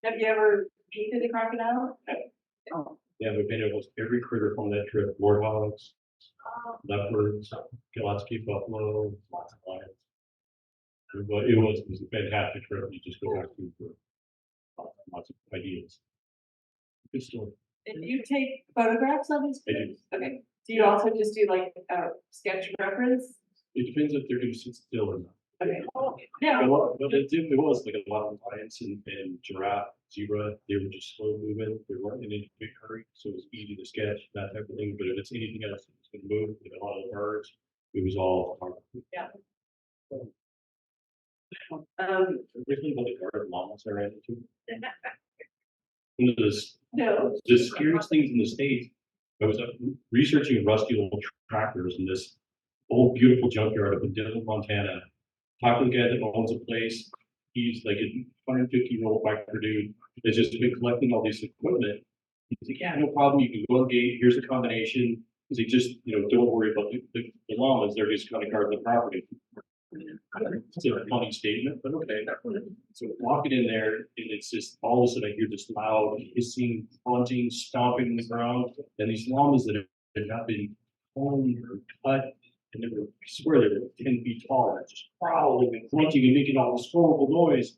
[SPEAKER 1] Have you ever painted a crocodile?
[SPEAKER 2] Yeah, we painted almost every critter from that trip: warthogs, leopards, lots of key buffalo, lots of lions. It was a fantastic trip. You just go back to for lots of ideas. Good story.
[SPEAKER 1] And you take photographs of these
[SPEAKER 2] I do.
[SPEAKER 1] critters? Okay. Do you also just do like a sketch reference?
[SPEAKER 2] It depends if they're going to sit still or not.
[SPEAKER 1] Okay. Yeah.
[SPEAKER 2] But it was like a lot of lions and giraffe, zebra. They were just slow moving. They weren't in any big hurry, so it was easy to sketch that type of thing. But if it's anything else that's going to move, like a lot of the birds, it was all hard.
[SPEAKER 1] Yeah.
[SPEAKER 2] Originally, what the guard llamas are into. One of
[SPEAKER 1] No.
[SPEAKER 2] the scariest things in the States, I was researching rusty old tractors in this old beautiful junkyard up in Dillon, Montana. Talking to the guy that owns a place. He's like a 150-year-old biker dude that's just been collecting all this equipment. He's like, yeah, no problem. You can go and gate. Here's the combination. He's like, just don't worry about the llamas. They're just going to guard the property. It's a funny statement, but okay. So walking in there, and it's just all of a sudden I hear this loud hissing, grunting, stomping in the ground, and these llamas that had not been honed or cut, and they were, I swear they were 10 feet tall, and just growling and grunting and making all this horrible noise.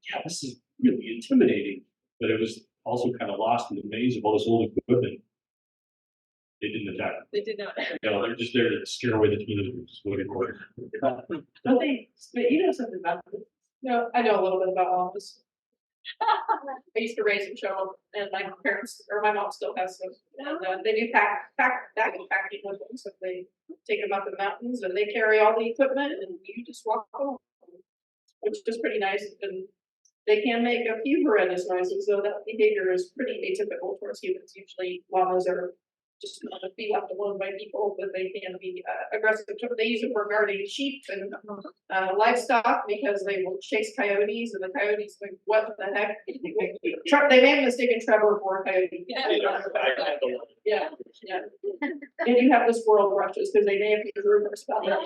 [SPEAKER 2] Yeah, this is really intimidating, but it was also kind of lost in the maze of all this old equipment. They didn't attack.
[SPEAKER 3] They did not.
[SPEAKER 2] No, they're just there to scare away the teenagers.
[SPEAKER 1] Don't they? But you know something about them.
[SPEAKER 3] No, I know a little bit about llamas. I used to raise and show them, and my parents or my mom still has them. And they do packing with them, so they take them up in the mountains and they carry all the equipment, and you just walk home, which is pretty nice. And they can make a few horrendous noises, so that behavior is pretty atypical towards humans. Usually, llamas are just not to be left alone by people, but they can be aggressive. They use it for guarding sheep and livestock because they will chase coyotes, and the coyotes like, what the heck? They may have mistaken Trevor for a coyote. Yeah. And you have the squirrel rushes because they may have heard rumors about that.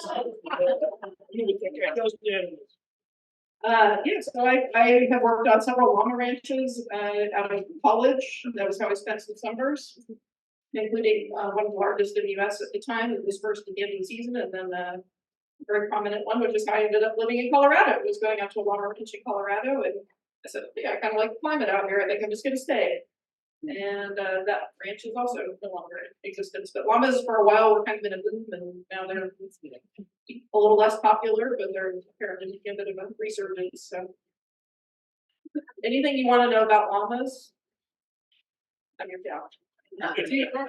[SPEAKER 3] So I have worked on several llama ranches out of college. That was how I spent some summers, including one of the largest in the US at the time. It was first beginning season, and then a very prominent one, which is how I ended up living in Colorado. I was going out to a llama ranch in Colorado, and I said, yeah, I kind of like the climate out here. I think I'm just going to stay. And that ranch is also no longer in existence. But llamas for a while were kind of in a boom, and now they're a little less popular, but they're apparently making a bit of a resurgence. So, anything you want to know about llamas? I'm your gal.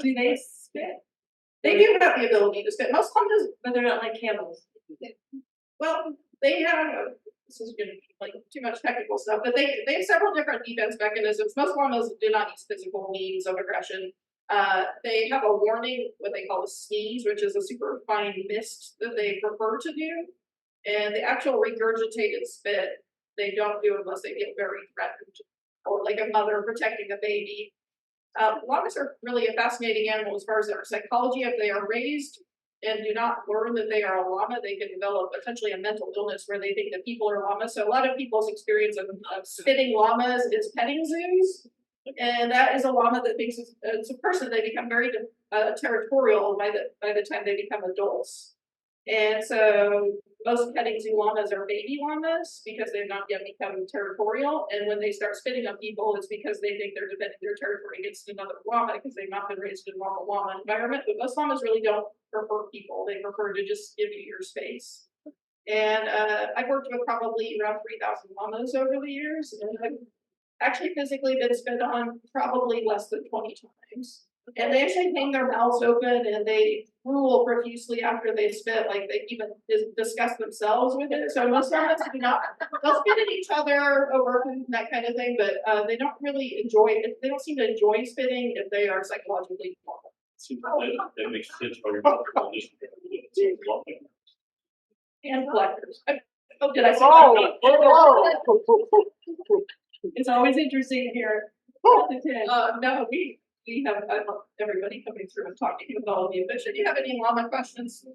[SPEAKER 1] Do they spit?
[SPEAKER 3] They do have the ability to spit. Most llamas,
[SPEAKER 1] But they're not like camels.
[SPEAKER 3] well, they have. This is going to be like too much technical stuff, but they have several different defense mechanisms. Most llamas do not use physical means of aggression. They have a warning, what they call a sneeze, which is a super fine mist that they prefer to do. And the actual regurgitated spit, they don't do unless they feel very threatened, or like a mother protecting a baby. Llamas are really a fascinating animal as far as their psychology. If they are raised and do not learn that they are a llama, they can develop potentially a mental illness where they think that people are llamas. So a lot of people's experience of spitting llamas is petting zoos. And that is a llama that thinks it's a person. They become very territorial by the time they become adults. And so most petting zoo llamas are baby llamas because they've not yet become territorial. And when they start spitting on people, it's because they think they're defending their territory against another llama because they've not been raised in a normal llama environment. But most llamas really don't prefer people. They prefer to just give you your space. And I've worked with probably around 3,000 llamas over the years. And I've actually physically been spit on probably less than 20 times. And they actually hang their mouths open and they drool profusely after they spit, like they even disgust themselves with it. So most llamas do not, they'll spit at each other over food and that kind of thing, but they don't really enjoy it. They don't seem to enjoy spitting if they are psychologically normal.
[SPEAKER 2] That makes sense for your
[SPEAKER 3] And collectors. Oh, did I say
[SPEAKER 4] Oh,
[SPEAKER 3] that?
[SPEAKER 1] It's always interesting to hear.
[SPEAKER 3] No, we have, I love everybody coming through and talking with all of you, but should you have any llama questions?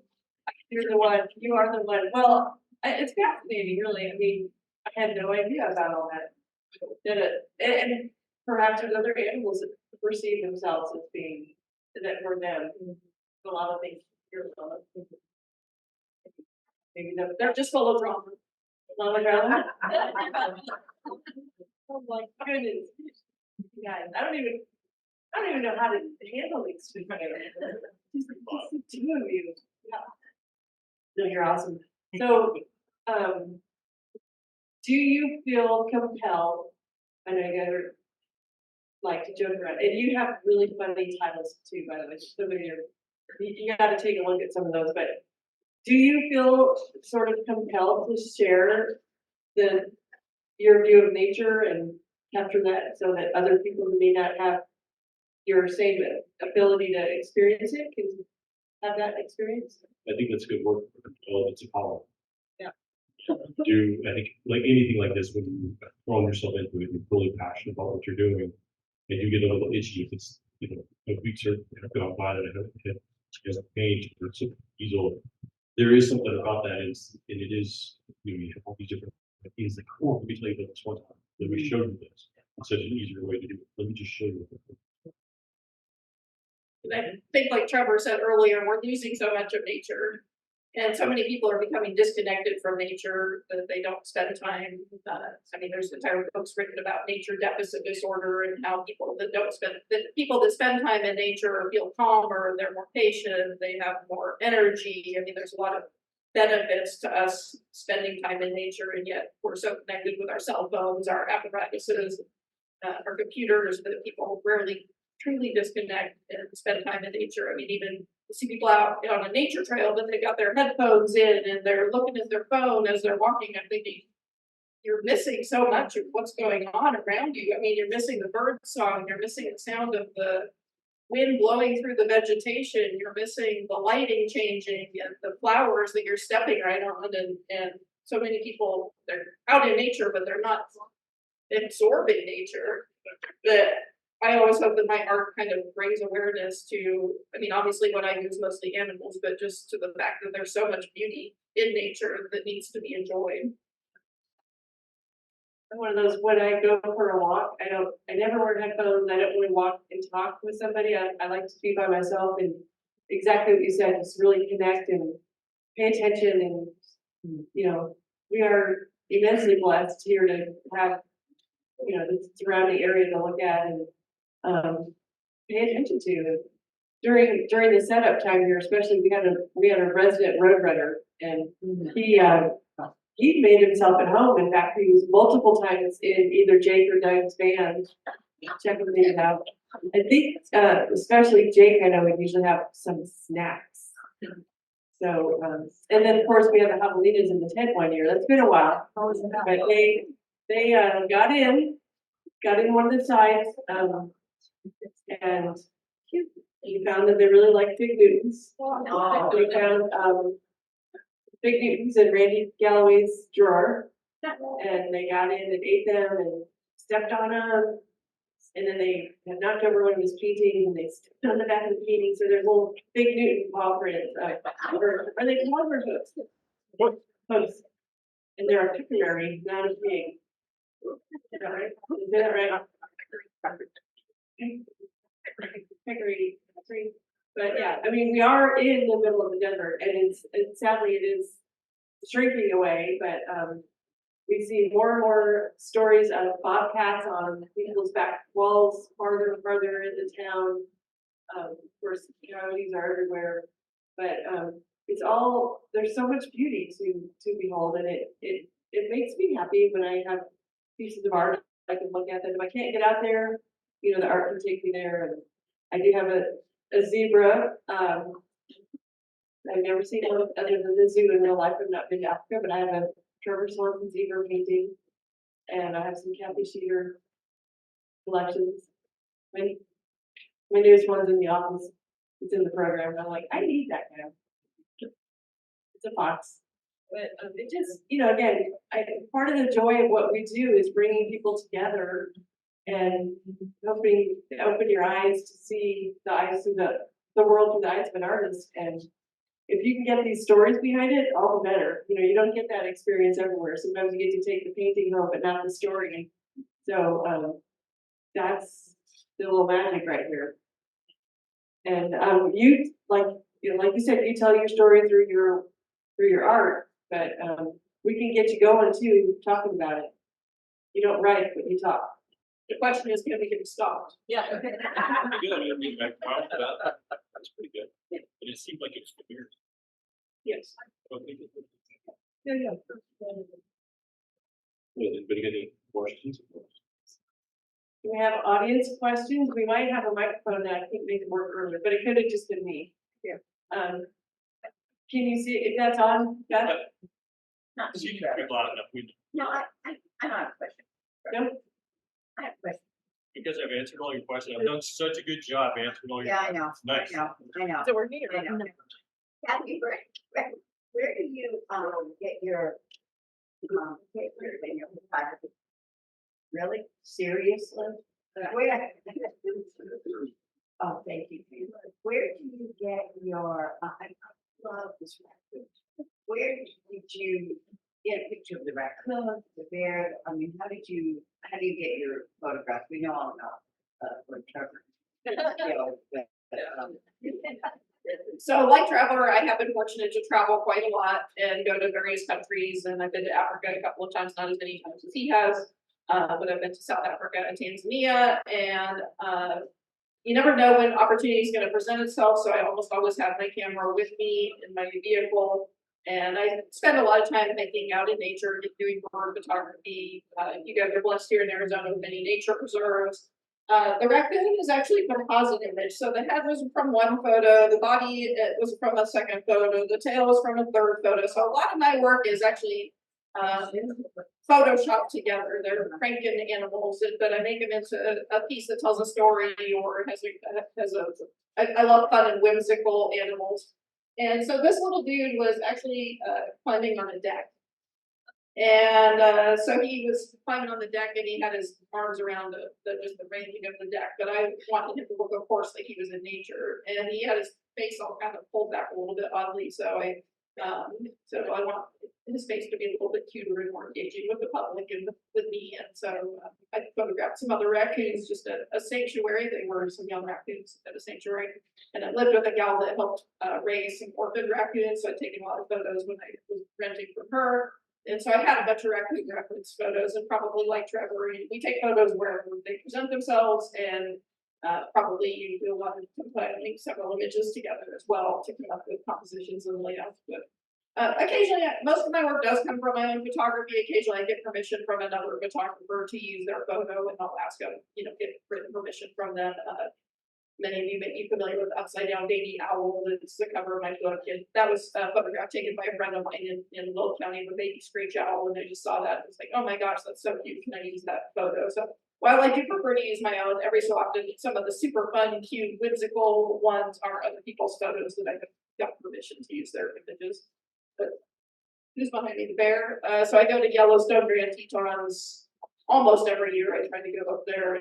[SPEAKER 1] You're the one, you are the one. Well, it's fascinating, really. I mean, I had no idea about all that. Did it? And perhaps there's other animals that perceive themselves as being, that were them. A lot of things. Maybe
[SPEAKER 3] They're just full of drama.
[SPEAKER 1] llama drama. Oh my goodness. Guys, I don't even know how to handle these two. Just the two of you. Yeah. No, you're awesome. So, do you feel compelled? I know you guys are like to joke around, and you have really funny titles too, by the way. So you got to take a look at some of those. But do you feel sort of compelled to share your view of nature and capture that so that other people who may not have your same ability to experience it can have that experience?
[SPEAKER 2] I think that's good work. It's a power.
[SPEAKER 1] Yeah.
[SPEAKER 2] I think like anything like this, when you throw yourself into it, you're really passionate about what you're doing, and you get a little itchy if it's, a weeks are gone by and I don't hit because of pain or easel. There is something about that, and it is, you have all these different things like, oh, let me tell you about this one time. Let me show you this. It's such an easier way to do it. Let me just show you.
[SPEAKER 3] I think like Trevor said earlier, we're losing so much of nature. And so many people are becoming disconnected from nature that they don't spend time. I mean, there's entire books written about nature deficit disorder and how people that spend time in nature feel calmer, they're more patient, they have more energy. I mean, there's a lot of benefits to us spending time in nature, and yet we're so connected with our cell phones, our apparatuses, our computers, that people rarely truly disconnect and spend time in nature. I mean, even you see people out on a nature trail, but they got their headphones in and they're looking at their phone as they're walking. I'm thinking, you're missing so much of what's going on around you. I mean, you're missing the bird song, you're missing the sound of the wind blowing through the vegetation, you're missing the lighting changing and the flowers that you're stepping right on. And so many people, they're out in nature, but they're not absorbing nature. But I always hope that my art kind of brings awareness to, I mean, obviously what I do is mostly animals, but just to the fact that there's so much beauty in nature that needs to be enjoyed.
[SPEAKER 1] I'm one of those, when I go for a walk, I never wear headphones. I don't really walk and talk with somebody. I like to be by myself and exactly what you said, just really connect and pay attention. And, we are immensely blessed here to have, the surrounding area to look at and pay attention to. During the setup time here, especially we had a resident roadrunner, and he made himself at home. In fact, he was multiple times in either Jake or Doug's band, checking things out. I think especially Jake, I know would usually have some snacks. So and then of course we had the javelinas in the tent one year. That's been a while, but they got in one of the sides, and We found that they really like Big Newtons.
[SPEAKER 4] Oh.
[SPEAKER 1] We found, Big Newtons in Randy Galloway's drawer, and they got in and ate them and stepped on them. And then they had knocked over one of his paintings and they stepped on the back of the painting, so there's little Big Newton paw prints, or are they clover hooves? Hooves. And they're a pictionary, not a pig. Is that right? Is that right? Hickory tree. But yeah, I mean, we are in the middle of the desert, and sadly it is shrinking away, but we see more and more stories of bobcats on people's back walls, farther and farther into town. Of course, coyotes are everywhere, but it's all, there's so much beauty to behold, and it makes me happy when I have pieces of art I can look at them. If I can't get out there, you know, the art can take me there. And I do have a zebra. I've never seen one other than the zoo in real life. I've not been to Africa, but I have a Trevor Swanson zebra painting, and I have some Cathy collections. My newest one's in the office. It's in the program. And I'm like, I need that now. It's a fox. But it just, you know, again, part of the joy of what we do is bringing people together and helping to open your eyes to see the eyes through the world through the eyes of an artist. And if you can get these stories behind it, all the better. You know, you don't get that experience everywhere. Sometimes you get to take the painting home, but not the story. So that's the little magic right here. And you like you said, you tell your story through your art, but we can get you going too, talking about it. You don't write, but you talk.
[SPEAKER 3] The question is, can we get it stopped?
[SPEAKER 1] Yeah.
[SPEAKER 2] Pretty good. I mean, that's pretty good. And it seemed like it was weird.
[SPEAKER 3] Yes.
[SPEAKER 2] I don't think it was.
[SPEAKER 1] Yeah.
[SPEAKER 2] Was anybody got any questions?
[SPEAKER 1] Do we have audience questions? We might have a microphone that I couldn't make it work earlier, but it could have just been me.
[SPEAKER 3] Yeah.
[SPEAKER 1] Can you see if that's on? Beth?
[SPEAKER 4] Not
[SPEAKER 2] So you
[SPEAKER 4] sure.
[SPEAKER 2] can be loud enough.
[SPEAKER 4] No, I don't have a question.
[SPEAKER 1] No?
[SPEAKER 4] I have a question.
[SPEAKER 2] Because I've answered all your questions. I've done such a good job answering all your
[SPEAKER 4] Yeah, I
[SPEAKER 2] questions.
[SPEAKER 4] know,
[SPEAKER 2] Nice.
[SPEAKER 4] I know.
[SPEAKER 3] So we're here.
[SPEAKER 4] I know. Cathy, where do you get your pictures and your photography? Really? Seriously? Where? Oh, thank you. Where do you get your? I love this raccoon. Where did you get a picture of the raccoon, the bear? I mean, how do you get your photographs? We know all about what Trevor.
[SPEAKER 3] So like Trevor, I have been fortunate to travel quite a lot and go to various countries, and I've been to Africa a couple of times, not as many times as he has, but I've been to South Africa and Tanzania, and you never know when opportunity is going to present itself, so I almost always have my camera with me in my vehicle, and I spend a lot of time hiking out in nature, doing bird photography. You guys are blessed here in Arizona with many nature preserves. The raccoon is actually a composite image. So the head was from one photo, the body was from a second photo, the tail was from a third photo. So a lot of my work is actually photoshopped together. They're cranking animals, but I make them into a piece that tells a story or I love fun and whimsical animals. And so this little dude was actually climbing on a deck. And so he was climbing on the deck and he had his arms around just the railing of the deck. But I wanted him to look, of course, like he was in nature. And he had his face all kind of pulled back a little bit oddly. So I want his face to be a little bit cuter and more engaging with the public and with me. And so I photographed some other raccoons, just a sanctuary. They were some young raccoons at a sanctuary. And I lived with a gal that helped raise some orphan raccoons. So I'd taken a lot of photos when I was renting from her. And so I had a bunch of raccoon reference photos, and probably like Trevor, we take photos wherever they present themselves, and probably you do a lot of compiling several images together as well to come up with compositions and layouts. But occasionally, most of my work does come from my own photography. Occasionally, I get permission from another photographer to use their photo, and I'll ask them, get written permission from them. Many of you may be familiar with Upside Down Baby Owl. It's the cover of my book. And that was a photograph taken by a friend of mine in Lowell County of a baby screech owl. And I just saw that. It's like, oh my gosh, that's so cute. Can I use that photo? So while I do prefer to use my own, every so often, some of the super fun, cute, whimsical ones are other people's photos that I have got permission to use their images. But who's behind me? The bear. So I go to Yellowstone Grand Tetons almost every year. I try to go up there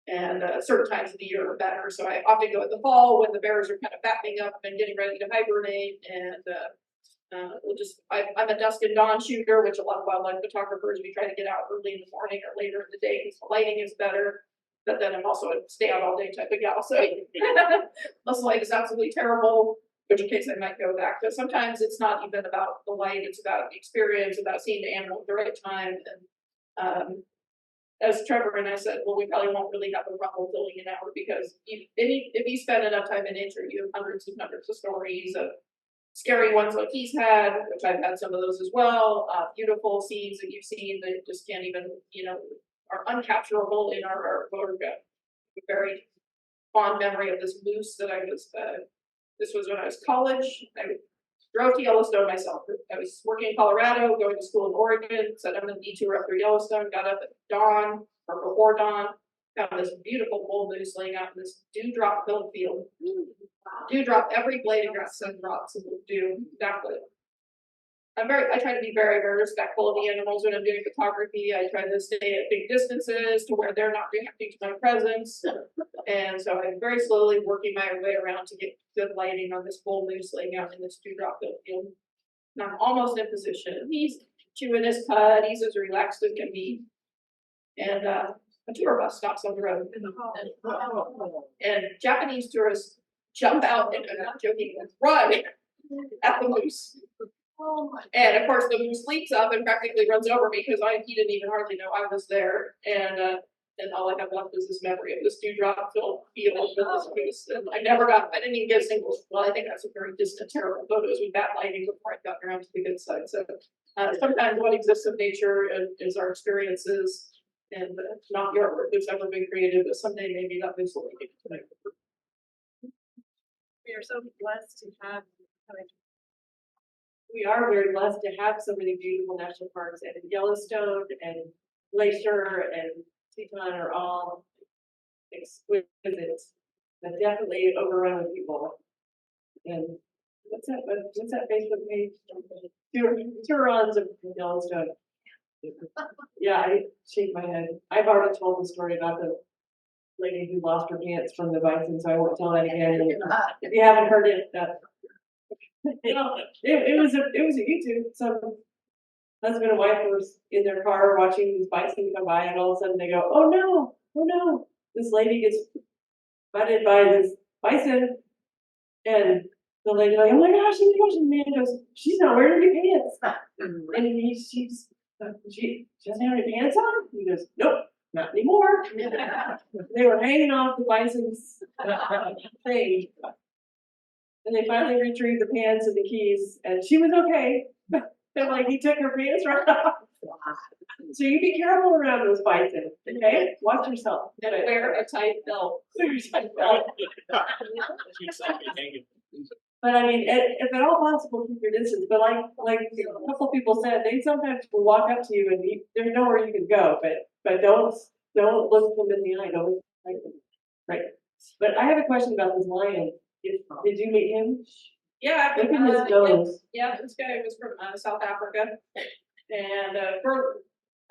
[SPEAKER 3] and certain times of the year are better. So I often go in the fall when the bears are kind of fattening up and getting ready to hibernate. And I'm a dusk and dawn shooter, which a lot of wildlife photographers, we try to get out early in the morning or later in the day because the lighting is better. But then I'm also a stay out all day type of gal. So unless the light is absolutely terrible, which in case I might go back. But sometimes it's not even about the light, it's about the experience, about seeing the animal at the right time. And as Trevor and I said, well, we probably won't really have a rumble filling an hour because if you spend enough time in nature, you have hundreds and hundreds of stories of scary ones like he's had, which I've had some of those as well. Beautiful scenes that you've seen that just can't even, are uncapturable in our photograph. A very fond memory of this moose that this was when I was college. I drove to Yellowstone myself. I was working in Colorado, going to school in Oregon, said I'm going to detour up through Yellowstone, got up at dawn or before dawn, found this beautiful bull moose laying out in this dewdrop filled field. Dewdrop, every blade of grass and drops of dew, exactly. I try to be very, very respectful of the animals when I'm doing photography. I try to stay at big distances to where they're not reacting to my presence. And so I'm very slowly working my way around to get good lighting on this bull moose laying out in this dewdrop field. And I'm almost in position. He's chewing his cud. He's as relaxed as can be. And a tour bus stops on the road. And Japanese tourists jump out and I'm not joking, run at the moose. And of course the moose leaps up and practically runs over me because he didn't even hardly know I was there. And all I have left is this memory of this dewdrop filled field with this moose. And I didn't even get a single, well, I think that's a very distant, terrible photos with bad lighting before I got around to the good side. So sometimes what exists of nature is our experiences and not your work that's ever been created, but someday maybe that moose will be connected.
[SPEAKER 1] We are so blessed to have. We are very blessed to have so many beautiful national parks, and Yellowstone and Glacier and Teton are all exquisite, but definitely overrun with people. And what's that Facebook page? Tour-ons of Yellowstone. Yeah, I shake my head. I've already told the story about the lady who lost her pants from the bison, so I won't tell that again. If you haven't heard it, it was a YouTube. Some husband and wife was in their car watching these bison come by, and all of a sudden they go, "Oh no! This lady gets butted by this bison," and the lady like, "Oh my gosh!" And the man goes, "She's not wearing any pants," and she doesn't have any pants on. He goes, "Nope, not anymore." They were hanging off the bison's thing. And they finally retrieved the pants and the keys, and she was okay. And like he took her pants right off. So you be careful around those bison, okay? Watch yourself.
[SPEAKER 3] And wear a tight belt.
[SPEAKER 1] But I mean, if at all possible, keep your distance. But like a couple people said, they sometimes will walk up to you and there's nowhere you can go. But don't look them in the eye. Don't like them. Right. But I have a question about this lion. Did you meet him?
[SPEAKER 3] Yeah,
[SPEAKER 1] Look at his nose.
[SPEAKER 3] Yeah, this guy was from South Africa, and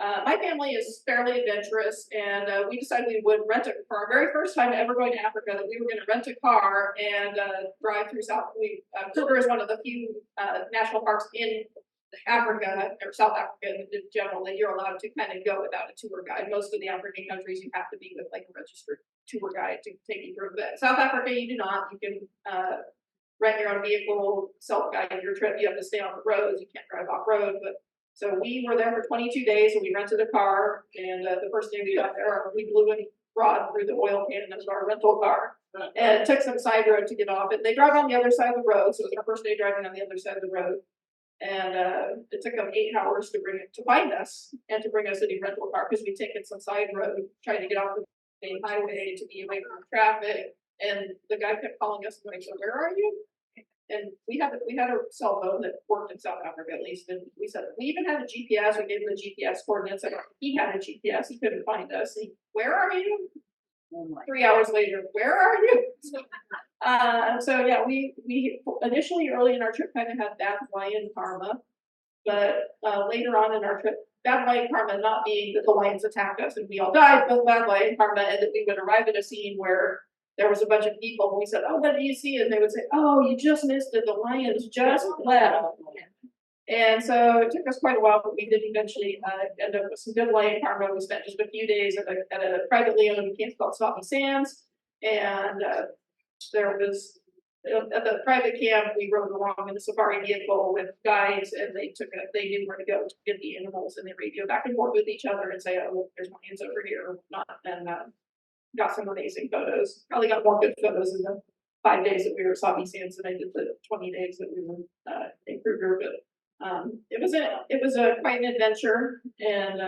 [SPEAKER 3] my family is fairly adventurous, and we decided we would rent a car. Very first time ever going to Africa, that we were going to rent a car and drive through Kruger is one of the few national parks in Africa or South Africa in general that you're allowed to kind of go without a tour guide. Most of the African countries you have to be with like a registered tour guide to take you through. But South Africa you do not. You can rent your own vehicle, self-guide your trip. You have to stay on the roads. You can't drive off road. But so we were there for 22 days and we rented a car. And the first day we got there, we blew a rod through the oil can of our rental car and took some side road to get off. And they drive on the other side of the road. So it was our first day driving on the other side of the road. And it took them 8 hours to find us and to bring us a new rental car because we'd taken some side road trying to get off the main highway to be away from traffic. And the guy kept calling us and going, so where are you? And we had a cell phone that worked in South Africa at least, and we said, we even had a GPS, we gave him the GPS coordinates, and he had a GPS, he couldn't find us. Where are you?
[SPEAKER 4] Oh my
[SPEAKER 3] 3 hours later, where are you? So yeah, we initially early in our trip kind of had bad lion karma, but later on in our trip, bad lion karma not being that the lions attacked us and we all died, but bad lion karma, and that we would arrive at a scene where there was a bunch of people, and we said, oh, what do you see? And they would say, oh, you just missed it, the lions just left. And so it took us quite a while, but we did eventually end up with some good lion karma. We spent just a few days at a privately owned camp called Swanson Sands, and there was at the private camp we rode along in a safari vehicle with guides, and they knew where to go to get the animals, and they radio back and forth with each other and say, oh, there's lions over here or not, and got some amazing photos. Probably got more good photos in the 5 days that we were at Swanson Sands than I did the 20 days that we were in Kruger, but. It was quite an adventure, and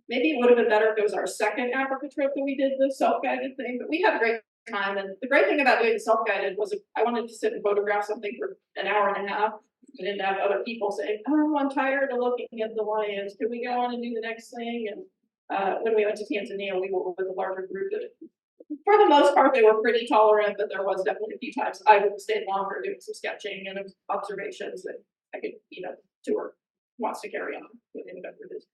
[SPEAKER 3] maybe it would have been better if it was our second Africa trip that we did the self-guided thing, but we had a great time. And the great thing about doing the self-guided was I wanted to sit and photograph something for an hour and a half. I didn't have other people saying, oh, I'm tired of looking at the lions. Can we go on and do the next thing? And when we went to Tanzania, we were with a larger group that, for the most part, they were pretty tolerant, but there was definitely a few times I would have stayed longer doing some sketching and observations that I could, tour wants to carry on with anybody with this.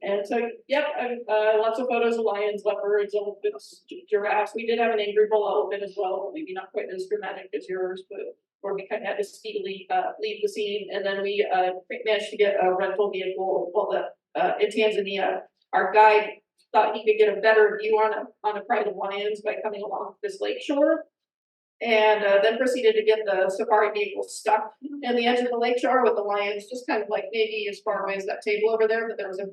[SPEAKER 3] And so, yep, lots of photos of lions, leopards, elephants, giraffes. We did have an angry bull elephant as well, maybe not quite as dramatic as yours, but where we kind of had to speedily leave the scene. And then we managed to get a rental vehicle. Well, in Tanzania, our guide thought he could get a better view on a pride of lions by coming along this lake shore. And then proceeded to get the safari vehicle stuck in the edge of the lakeshore with the lions just kind of like maybe as far away as that table over there, but there was a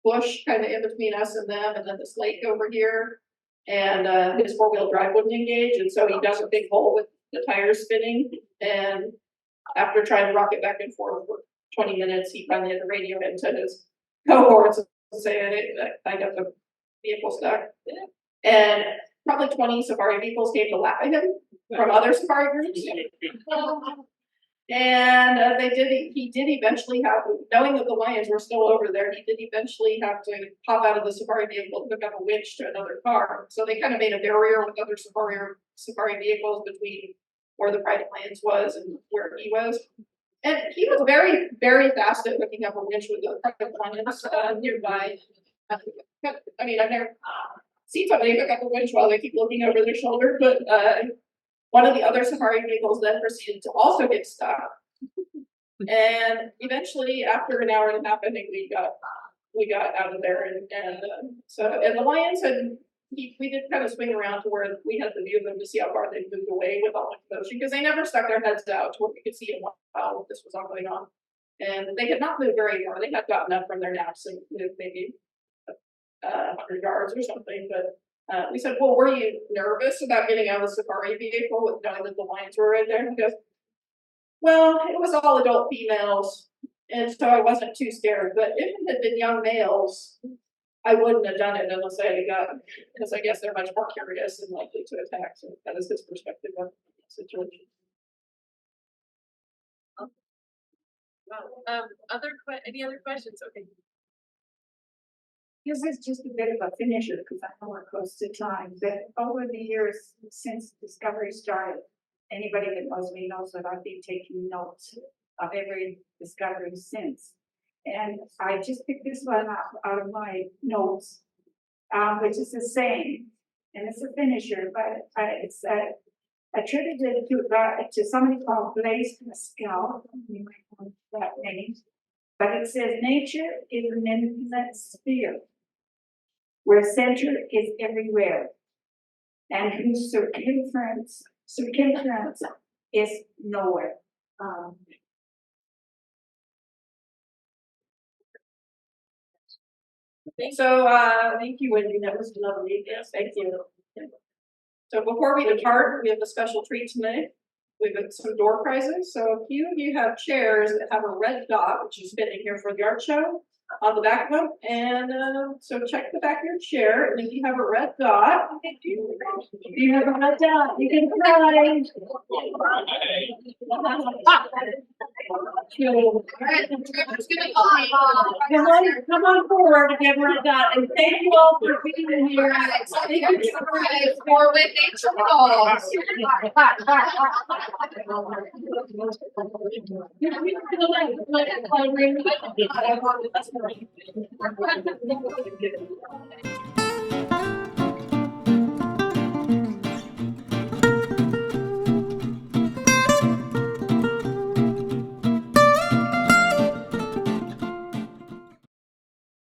[SPEAKER 3] bush kind of in between us and them, and then this lake over here. And his four-wheel drive wouldn't engage, and so he dug a big hole with the tires spinning. And after trying to rock it back and forth for 20 minutes, he finally had to radio into his cohorts and say, I got the vehicle stuck. And probably 20 safari vehicles came to laugh at him from other safari groups. And he did eventually have, knowing that the lions were still over there, he did eventually have to pop out of the safari vehicle and hook up a winch to another car. So they kind of made a barrier with other safari vehicles between where the private lions was and where he was. And he was very, very fast at hooking up a winch with the private lions nearby. I mean, I've never seen somebody hook up a winch while they keep looking over their shoulder, but one of the other safari vehicles then proceeded to also get stuck. And eventually, after an hour and a half, I think we got out of there. And the lions we did kind of swing around to where we had the view of them to see how far they moved away with all the commotion, because they never stuck their heads out to where we could see them while this was all going on. And they had not moved very far. They had gotten up from their naps and moved maybe 100 yards or something, but we said, well, were you nervous about getting out of the safari vehicle with knowing that the lions were right there? And he goes, well, it was all adult females, and so I wasn't too scared, but if it had been young males, I wouldn't have done it because I guess they're much more curious and likely to attack. So that is his perspective on the situation.
[SPEAKER 1] Well, any other questions? Okay.
[SPEAKER 5] This is just a bit of a finisher because I know we're close to time, but over the years since Discovery started, anybody that knows me knows that I've been taking notes of every discovery since. And I just picked this one out of my notes, which is the same, and it's a finisher, but it's attributed to somebody called Blaise Pascal. You might know that name. But it says nature is an infinite sphere, where center is everywhere, and whose circumference is nowhere.
[SPEAKER 3] So thank you, Wendy. That was lovely. Yes, thank you. So before we depart, we have a special treat tonight. We've got some door prizes. So a few of you have chairs that have a red dot, which is fitting here for the art show. on the back of them, and so check the back of your chair, and if you have a red dot,
[SPEAKER 1] You have a red dot, you can cry.
[SPEAKER 3] alright, Trevor's gonna call
[SPEAKER 1] Come on forward if you have a red dot, and thank you all for being here.
[SPEAKER 3] Alright, so thank you for when nature calls.
[SPEAKER 1] Thank you.